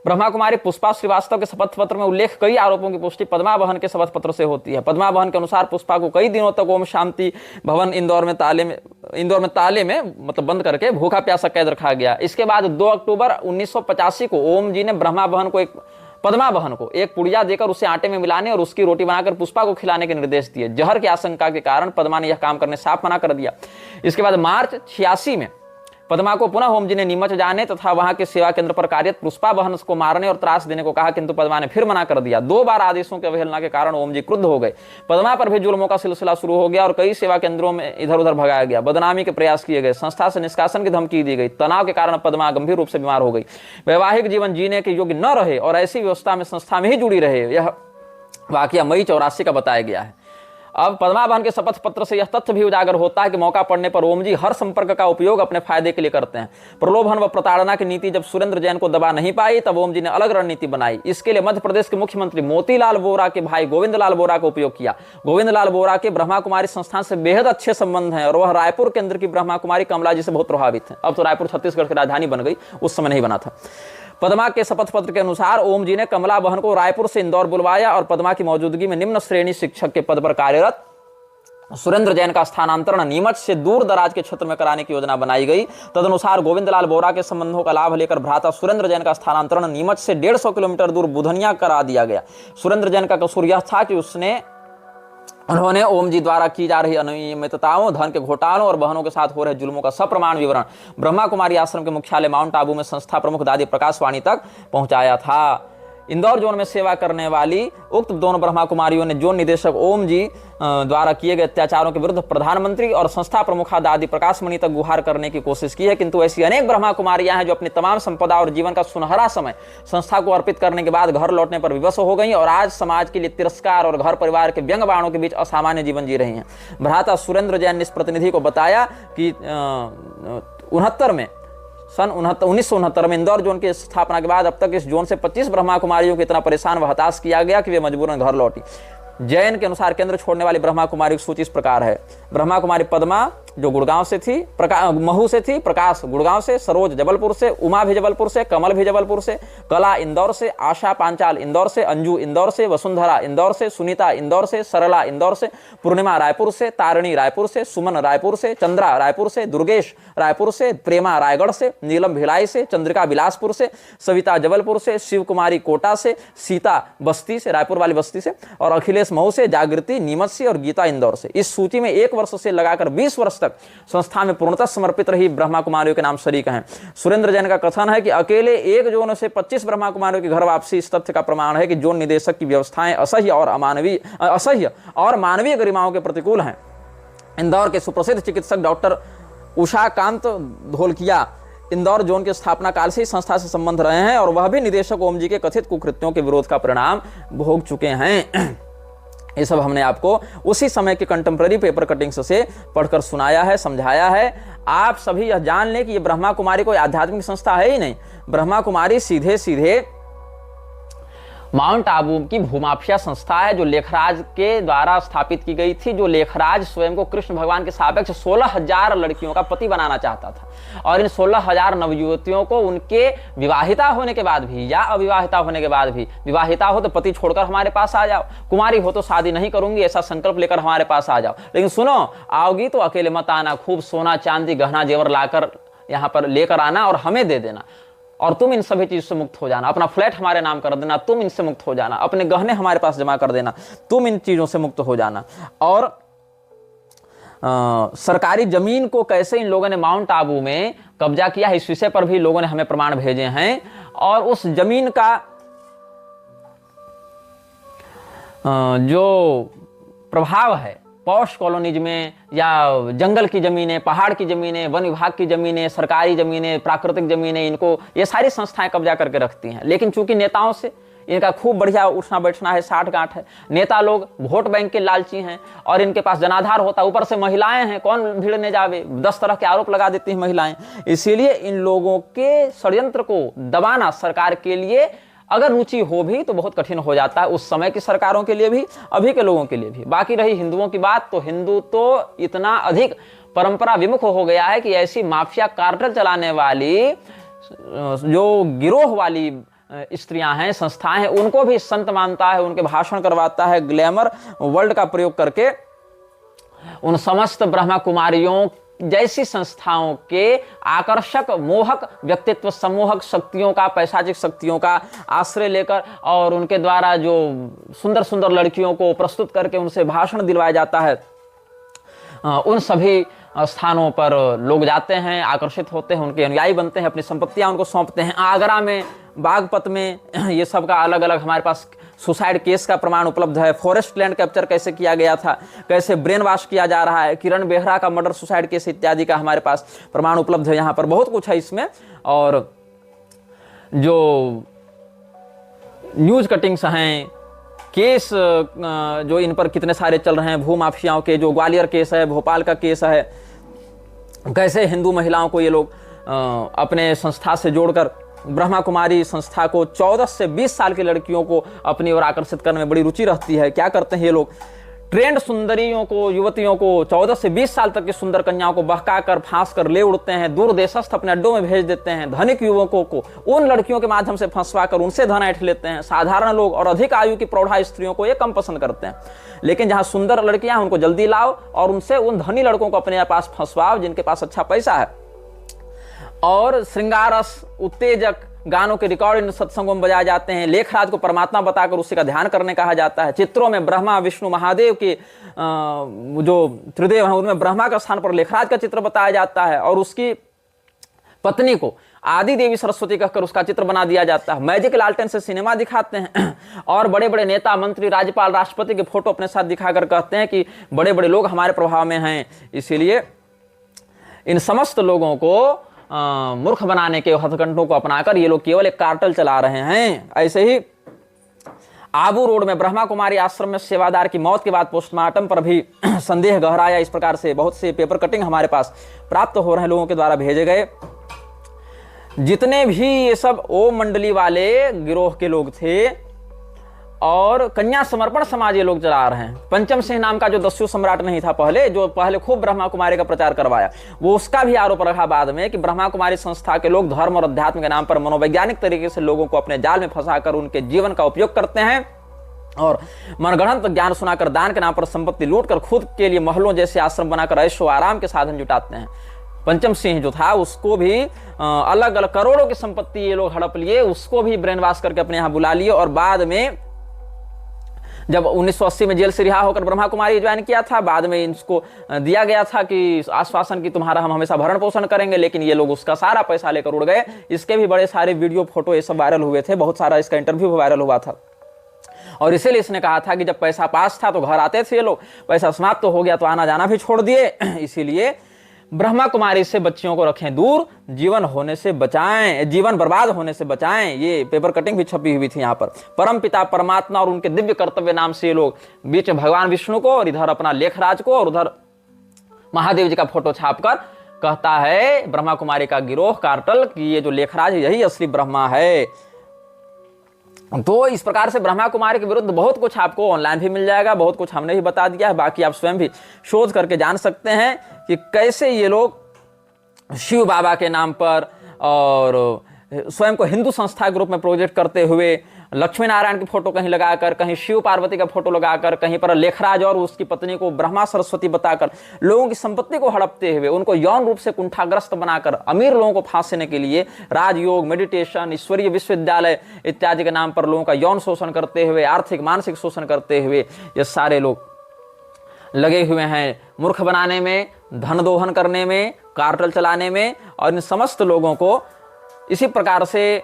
ब्रह्मा कुमारी पुष्पा श्रीवास्तव के शपथ पत्र में उल्लेख कई आरोपों की पुष्टि पद्मा बहन के शपथ पत्र से होती है। पद्मा बहन के अनुसार पुष्पा को कई दिनों तक ओम शांति भवन इंदौर में ताले में मतलब बंद करके भूखा प्यासा कैद रखा गया। इसके बाद 2 अक्टूबर 1985 को ओम जी ने ब्रह्मा बहन को एक पद्मा बहन को एक पुड़िया देकर उसे आटे में मिलाने और उसकी रोटी बनाकर पुष्पा को खिलाने के निर्देश दिए। जहर की आशंका के कारण पद्मा ने यह काम करने साफ मना कर दिया। इसके बाद मार्च 86 में पद्मा को पुनः ओम जी ने नीमच जाने तथा वहां के सेवा केंद्र पर कार्यरत पुष्पा बहन को मारने और त्रास देने को कहा, किंतु पद्मा ने फिर मना कर दिया। 2 बार आदेशों की अवहेलना के कारण ओम जी क्रुद्ध हो गए। पद्मा पर भी जुल्मों का सिलसिला शुरू हो गया और कई सेवा केंद्रों में इधर उधर भगाया गया, बदनामी के प्रयास किए गए, संस्था से निष्कासन की धमकी दी गई। तनाव के कारण पद्मा गंभीर रूप से बीमार हो गई, वैवाहिक जीवन जीने के योग्य न रहे और ऐसी व्यवस्था में संस्था में ही जुड़ी रहे। यह वाकया मई 84 का बताया गया है। अब पद्मा बहन के शपथ पत्र से यह तथ्य भी उजागर होता है कि मौका पड़ने पर ओम जी हर संपर्क का उपयोग अपने फायदे के लिए करते हैं। प्रलोभन व प्रताड़ना की नीति जब सुरेंद्र जैन को दबा नहीं पाई, तब ओम जी ने अलग रणनीति बनाई। इसके लिए मध्य प्रदेश के मुख्यमंत्री मोतीलाल वोरा के भाई गोविंद लाल वोरा का उपयोग किया। गोविंद लाल वोरा के ब्रह्मा कुमारी संस्थान से बेहद अच्छे संबंध हैं और वह रायपुर केंद्र की ब्रह्मा कुमारी कमला जी से बहुत प्रभावित है। अब तो रायपुर छत्तीसगढ़ की राजधानी बन गई, उस समय नहीं बना था। पद्मा के शपथ पत्र के अनुसार ओम जी ने कमला बहन को रायपुर से इंदौर बुलवाया और पद्मा की मौजूदगी में निम्न श्रेणी शिक्षक के पद पर कार्यरत सुरेंद्र जैन का स्थानांतरण नीमच से दूर दराज के क्षेत्र में कराने की योजना बनाई गई। तदनुसार गोविंदलाल बोरा के संबंधों का लाभ लेकर भ्राता सुरेंद्र जैन का स्थानांतरण नीमच से 150 किलोमीटर दूर बुधनिया करा दिया गया। सुरेंद्र जैन का कसूर यह था कि उन्होंने ओम जी द्वारा की जा रही अनियमितताओं, धन के घोटालों और बहनों के साथ हो रहे जुल्मों का सप्रमाण विवरण ब्रह्मा कुमारी आश्रम के मुख्यालय माउंट आबू में संस्था प्रमुख दादी प्रकाश वाणी तक पहुंचाया था। इंदौर जोन में सेवा करने वाली उक्त दोनों ब्रह्मा कुमारियों ने जोन निदेशक ओम जी द्वारा किए गए अत्याचारों के विरुद्ध प्रधानमंत्री और संस्था प्रमुखा दादी प्रकाश मणि तक गुहार करने की कोशिश की है, किंतु ऐसी अनेक ब्रह्मा कुमारियां हैं जो अपनी तमाम संपदा और जीवन का सुनहरा समय संस्था को अर्पित करने के बाद घर लौटने पर विवश हो गई और आज समाज के लिए तिरस्कार और घर परिवार के व्यंग बाणों के बीच असामान्य जीवन जी रही हैं। भ्राता सुरेंद्र जैन ने इस प्रतिनिधि को बताया कि 1969 में इंदौर जोन की स्थापना के बाद अब तक इस जोन से 25 ब्रह्मा कुमारियों को इतना परेशान व हताश किया गया कि वे मजबूरन घर लौटी। जैन के अनुसार केंद्र छोड़ने वाली ब्रह्मा कुमारी की सूची इस प्रकार है। ब्रह्मा कुमारी पद्मा जो गुड़गांव से थी, महू से थी, प्रकाश गुड़गांव से, सरोज जबलपुर से, उमा भी जबलपुर से, कमल भी जबलपुर से, कला इंदौर से, आशा पांचाल इंदौर से, अंजू इंदौर से, वसुंधरा इंदौर से, सुनीता इंदौर से, सरला इंदौर से, पूर्णिमा रायपुर से, तारिणी रायपुर से, सुमन रायपुर से, चंद्रा रायपुर से, दुर्गेश रायपुर से, प्रेमा रायगढ़ से, नीलम भिलाई से, चंद्रिका बिलासपुर से, सविता जबलपुर से, शिव कुमारी कोटा से, सीता बस्ती से, रायपुर वाली बस्ती से, और अखिलेश महू से, जागृति नीमच से और गीता इंदौर से। इस सूची में 1 वर्ष से लगाकर 20 वर्ष तक संस्था में पूर्णतः समर्पित रही ब्रह्मा कुमारियों के नाम शरीक हैं। सुरेंद्र जैन का कथन है कि अकेले एक जोन से 25 ब्रह्मा कुमारियों की घर वापसी इस तथ्य का प्रमाण है कि जोन निदेशक की व्यवस्थाएं असह्य और मानवीय गरिमाओं के प्रतिकूल हैं। इंदौर के सुप्रसिद्ध चिकित्सक डॉक्टर उषाकांत धोलकिया इंदौर जोन के स्थापना काल से ही संस्था से संबंध रहे हैं और वह भी निदेशक ओम जी के कथित कुकृत्यों के विरोध का परिणाम भोग चुके हैं। ये सब हमने आपको उसी समय के कंटेम्प्रेरी पेपर कटिंग्स से पढ़कर सुनाया है, समझाया है। आप सभी यह जान लें कि ये ब्रह्मा कुमारी कोई आध्यात्मिक संस्था है ही नहीं। ब्रह्मा कुमारी सीधे सीधे माउंट आबू की भूमाफिया संस्था है जो लेखराज के द्वारा स्थापित की गई थी, जो लेखराज स्वयं को कृष्ण भगवान के सापेक्ष 16,000 लड़कियों का पति बनाना चाहता था और इन 16,000 नवयुवतियों को उनके विवाहिता होने के बाद भी या अविवाहिता होने के बाद भी, विवाहिता हो तो पति छोड़कर हमारे पास आ जाओ, कुमारी हो तो शादी नहीं करूंगी ऐसा संकल्प लेकर हमारे पास आ जाओ, लेकिन सुनो आओगी तो अकेले मत आना, खूब सोना चांदी गहना जेवर लाकर यहाँ पर लेकर आना और हमें दे देना और तुम इन सभी चीज से मुक्त हो जाना, अपना फ्लैट हमारे नाम कर देना, तुम इनसे मुक्त हो जाना, अपने गहने हमारे पास जमा कर देना, तुम इन चीजों से मुक्त हो जाना। और सरकारी जमीन को कैसे इन लोगों ने माउंट आबू में कब्जा किया है इस विषय पर भी लोगों ने हमें प्रमाण भेजे हैं और उस जमीन का जो प्रभाव है पॉश कॉलोनीज में या जंगल की जमीनें, पहाड़ की जमीनें, वन विभाग की जमीनें, सरकारी जमीनें, प्राकृतिक जमीनें, इनको ये सारी संस्थाएं कब्जा करके रखती हैं। लेकिन चूंकि नेताओं से इनका खूब बढ़िया उठना बैठना है, साठ गांठ है, नेता लोग वोट बैंक के लालची हैं और इनके पास जनाधार होता है, ऊपर से महिलाएं हैं, कौन भिड़ने जावे, 10 तरह के आरोप लगा देती हैं महिलाएं। इसीलिए इन लोगों के षड्यंत्र को दबाना सरकार के लिए अगर रुचि हो भी तो बहुत कठिन हो जाता है, उस समय की सरकारों के लिए भी, अभी के लोगों के लिए भी। बाकी रही हिंदुओं की बात, तो हिंदू तो इतना अधिक परंपरा विमुख हो गया है कि ऐसी माफिया कार्टेल चलाने वाली जो गिरोह वाली स्त्रियां हैं, संस्थाएं हैं, उनको भी संत मानता है, उनके भाषण करवाता है, ग्लैमर वर्ल्ड का प्रयोग करके उन समस्त ब्रह्मा कुमारियों जैसी संस्थाओं के आकर्षक मोहक व्यक्तित्व सम्मोहक शक्तियों का, पैशाचिक शक्तियों का आश्रय लेकर और उनके द्वारा जो सुंदर सुंदर लड़कियों को प्रस्तुत करके उनसे भाषण दिलवाया जाता है, उन सभी स्थानों पर लोग जाते हैं, आकर्षित होते हैं, उनके अनुयायी बनते हैं, अपनी संपत्तियां उनको सौंपते हैं। आगरा में, बागपत में ये सब का अलग अलग हमारे पास सुसाइड केस का प्रमाण उपलब्ध है। फॉरेस्ट लैंड कैप्चर कैसे किया गया था, कैसे ब्रेन वॉश किया जा रहा है, किरण बेहरा का मर्डर सुसाइड केस इत्यादि का हमारे पास प्रमाण उपलब्ध है। यहाँ पर बहुत कुछ है इसमें। और जो न्यूज कटिंग्स हैं, केस जो इन पर कितने सारे चल रहे हैं, भूमाफियाओं के, जो ग्वालियर केस है, भोपाल का केस है, कैसे हिंदू महिलाओं को ये लोग अपने संस्था से जोड़कर ब्रह्मा कुमारी संस्था को 14 से 20 साल की लड़कियों को अपनी ओर आकर्षित करने में बड़ी रुचि रहती है। क्या करते हैं ये लोग, ट्रेंड सुंदरियों को, युवतियों को, 14 से 20 साल तक की सुंदर कन्याओं को बहका कर फांस कर ले उड़ते हैं, दूर देशस्थ अपने अड्डों में भेज देते हैं। धनिक युवकों को उन लड़कियों के माध्यम से फंसवा कर उनसे धन ऐंठ लेते हैं। साधारण लोग और अधिक आयु की प्रौढ़ा स्त्रियों को ये कम पसंद करते हैं। लेकिन जहां सुंदर लड़कियां हैं उनको जल्दी लाओ और उनसे उन धनी लड़कों को अपने पास फंसवाओ जिनके पास अच्छा पैसा है। और श्रृंगारस, उत्तेजक गानों के रिकॉर्ड इन सत्संगों में बजाए जाते हैं। लेखराज को परमात्मा बताकर उसी का ध्यान करने कहा जाता है। चित्रों में ब्रह्मा, विष्णु, महादेव के जो त्रिदेव हैं उनमें ब्रह्मा का स्थान पर लेखराज का चित्र बताया जाता है और उसकी पत्नी को आदि देवी सरस्वती कहकर उसका चित्र बना दिया जाता है। मैजिक लालटेन से सिनेमा दिखाते हैं और बड़े बड़े नेता, मंत्री, राज्यपाल, राष्ट्रपति के फोटो अपने साथ दिखाकर कहते हैं कि बड़े बड़े लोग हमारे प्रभाव में हैं। इसीलिए इन समस्त लोगों को मूर्ख बनाने के हथकंडों को अपनाकर ये लोग केवल एक कार्टल चला रहे हैं। ऐसे ही आबू रोड में ब्रह्मा कुमारी आश्रम में सेवादार की मौत के बाद पोस्टमार्टम पर भी संदेह गहराया। इस प्रकार से बहुत से पेपर कटिंग हमारे पास प्राप्त हो रहे हैं, लोगों के द्वारा भेजे गए। जितने भी ये सब ओम मंडली वाले गिरोह के लोग थे और कन्या समर्पण समाज ये लोग चला रहे हैं। पंचम सिंह नाम का जो दस्यु सम्राट नहीं था पहले, जो पहले खूब ब्रह्मा कुमारी का प्रचार करवाया, वो उसका भी आरोप रखा बाद में कि ब्रह्मा कुमारी संस्था के लोग धर्म और अध्यात्म के नाम पर मनोवैज्ञानिक तरीके से लोगों को अपने जाल में फंसाकर उनके जीवन का उपयोग करते हैं और मनगढ़ंत ज्ञान सुनाकर दान के नाम पर संपत्ति लूटकर खुद के लिए महलों जैसे आश्रम बनाकर ऐशो आराम के साधन जुटाते हैं। पंचम सिंह जो था उसको भी अलग अलग करोड़ों की संपत्ति ये लोग हड़प लिए, उसको भी ब्रेन वॉश करके अपने यहाँ बुला लिए और बाद में जब 1980 में जेल से रिहा होकर ब्रह्मा कुमारी ज्वाइन किया था, बाद में इसको दिया गया था कि आश्वासन की तुम्हारा हम हमेशा भरण पोषण करेंगे, लेकिन ये लोग उसका सारा पैसा लेकर उड़ गए। इसके भी बड़े सारे वीडियो, फोटो ये सब वायरल हुए थे, बहुत सारा इसका इंटरव्यू वायरल हुआ था। और इसीलिए इसने कहा था कि जब पैसा पास था तो घर आते थे ये लोग, पैसा समाप्त तो हो गया तो आना जाना भी छोड़ दिए। इसीलिए ब्रह्मा कुमारी से बच्चियों को रखें दूर, जीवन होने से बचाएं, जीवन बर्बाद होने से बचाएं। ये पेपर कटिंग भी छपी हुई थी यहाँ पर। परम पिता परमात्मा और उनके दिव्य कर्तव्य नाम से ये लोग बीच में भगवान विष्णु को और इधर अपना लेखराज को और उधर महादेव जी का फोटो छापकर कहता है ब्रह्मा कुमारी का गिरोह कार्टल कि ये जो लेखराज है यही असली ब्रह्मा है। तो इस प्रकार से ब्रह्मा कुमारी के विरुद्ध बहुत कुछ आपको ऑनलाइन भी मिल जाएगा, बहुत कुछ हमने भी बता दिया है, बाकी आप स्वयं भी शोध करके जान सकते हैं कि कैसे ये लोग शिव बाबा के नाम पर और स्वयं को हिंदू संस्था के रूप में प्रोजेक्ट करते हुए लक्ष्मी नारायण की फोटो कहीं लगाकर, कहीं शिव पार्वती का फोटो लगाकर, कहीं पर लेखराज और उसकी पत्नी को ब्रह्मा सरस्वती बताकर लोगों की संपत्ति को हड़पते हुए उनको यौन रूप से कुंठाग्रस्त बनाकर अमीर लोगों को फांसने के लिए राजयोग, मेडिटेशन, ईश्वरीय विश्वविद्यालय इत्यादि के नाम पर लोगों का यौन शोषण करते हुए, आर्थिक मानसिक शोषण करते हुए ये सारे लोग लगे हुए हैं मूर्ख बनाने में, धन दोहन करने में, कार्टल चलाने में। और इन समस्त लोगों को इसी प्रकार से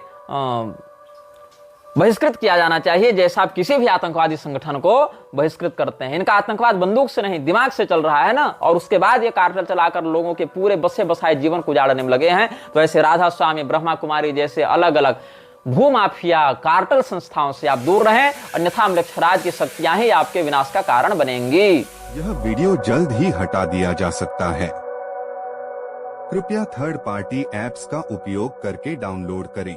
बहिष्कृत किया जाना चाहिए जैसा आप किसी भी आतंकवादी संगठन को बहिष्कृत करते हैं। इनका आतंकवाद बंदूक से नहीं दिमाग से चल रहा है ना, और उसके बाद ये कार्टल चलाकर लोगों के पूरे बसे बसाए जीवन को उजाड़ने में लगे हैं। तो ऐसे राधा स्वामी, ब्रह्मा कुमारी जैसे अलग अलग भूमाफिया कार्टल संस्थाओं से आप दूर रहें, अन्यथा मृक्षराज की शक्तियां ही आपके विनाश का कारण बनेंगी। यह वीडियो जल्द ही हटा दिया जा सकता है। कृपया थर्ड पार्टी ऐप्स का उपयोग करके डाउनलोड करें।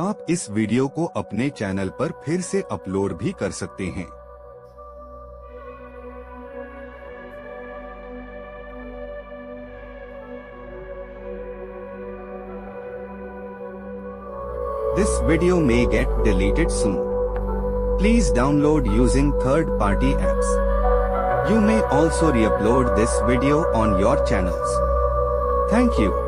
आप इस वीडियो को अपने चैनल पर फिर से अपलोड भी कर सकते हैं। This video may get deleted soon. Please download using third party apps. You may also re-upload this video on your channels. Thank you.